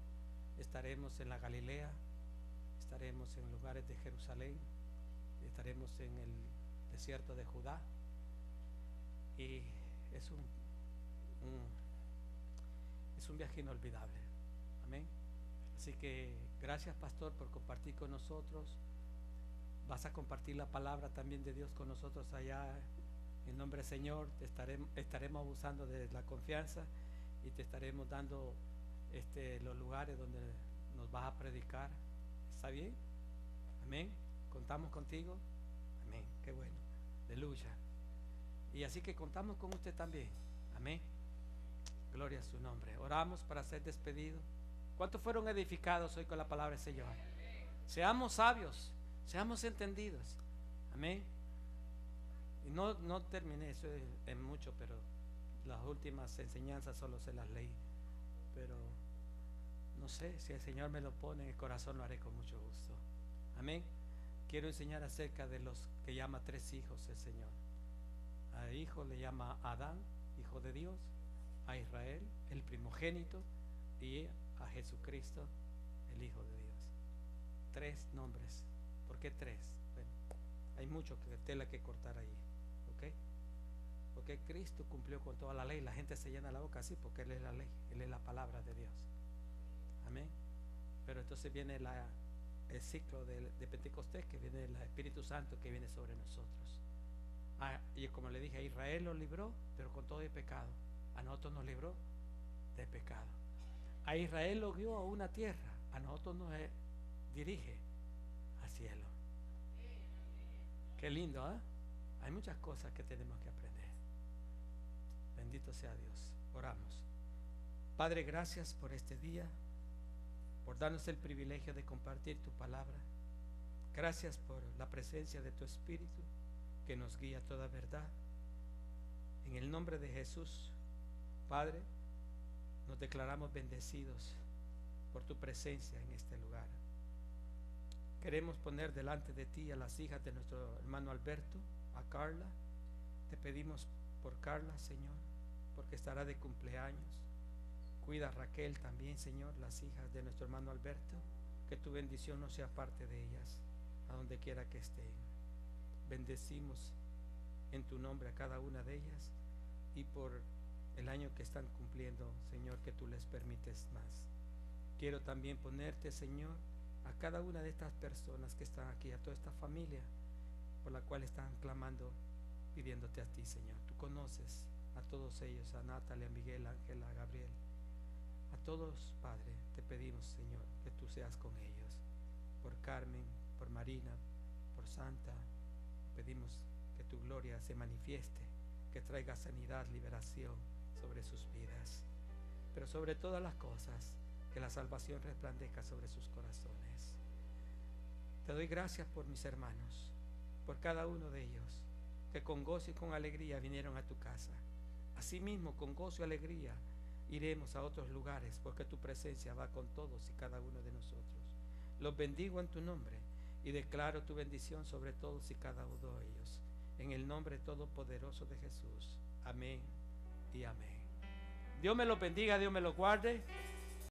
Estaremos en la Galilea, estaremos en lugares de Jerusalén, estaremos en el desierto de Judá, y es un viaje inolvidable. Amén. Así que gracias, pastor, por compartir con nosotros. Vas a compartir la palabra también de Dios con nosotros allá. En nombre del Señor estaremos abusando de la confianza y te estaremos dando los lugares donde nos vas a predicar. ¿Está bien? Amén. Contamos contigo. Amén. Qué bueno. Aleluya. Y así que contamos con usted también. Amén. Gloria a su nombre. Oramos para ser despedidos. ¿Cuántos fueron edificados hoy con la palabra del Señor? Seamos sabios, seamos entendidos. Amén. Y no terminé, eso es mucho, pero las últimas enseñanzas solo se las leí. Pero no sé, si el Señor me lo pone en el corazón, lo haré con mucho gusto. Amén. Quiero enseñar acerca de los que llama tres hijos el Señor. A hijo le llama Adán, hijo de Dios; a Israel, el primogénito; y a Jesucristo, el Hijo de Dios. Tres nombres. ¿Por qué tres? Bueno, hay mucho tela que cortar ahí, ¿ok? Porque Cristo cumplió con toda la ley. La gente se llena la boca así porque Él es la ley, Él es la palabra de Dios. Amén. Pero entonces viene el ciclo de Pentecostés, que viene el Espíritu Santo que viene sobre nosotros. Y como le dije, a Israel lo libró, pero con todo el pecado. A nosotros nos libró del pecado. A Israel lo guió a una tierra, a nosotros nos dirige al cielo. Qué lindo, ¿eh? Hay muchas cosas que tenemos que aprender. Bendito sea Dios. Oramos. Padre, gracias por este día, por darnos el privilegio de compartir tu palabra. Gracias por la presencia de tu Espíritu que nos guía a toda verdad. En el nombre de Jesús, Padre, nos declaramos bendecidos por tu presencia en este lugar. Queremos poner delante de ti a las hijas de nuestro hermano Alberto, a Carla. Te pedimos por Carla, Señor, porque estará de cumpleaños. Cuida a Raquel también, Señor, las hjas de nuestro hermano Alberto. Que tu bendición no sea parte de ellas, a donde quiera que estén. Bendecimos en tu nombre a cada una de ellas, y por el año que están cumpliendo, Señor, que tú les permites más. Quiero también ponerte, Señor, a cada una de estas personas que están aquí, a toda esta familia por la cual están clamando, pidiéndote a ti, Señor. Tú conoces a todos ellos, a Natalia, a Miguel, a Ángela, a Gabriel, a todos, Padre. Te pedimos, Señor, que tú seas con ellos. Por Carmen, por Marina, por Santa, pedimos que tu gloria se manifieste, que traiga sanidad, liberación sobre sus vidas, pero sobre todas las cosas, que la salvación resplandezca sobre sus corazones. Te doy gracias por mis hermanos, por cada uno de ellos, que con gozo y con alegría vinieron a tu casa. Asimismo, con gozo y alegría iremos a otros lugares, porque tu presencia va con todos y cada uno de nosotros. Los bendigo en tu nombre y declaro tu bendición sobre todos y cada uno de ellos, en el nombre todopoderoso de Jesús. Amén y amén. Dios me los bendiga, Dios me los guarde.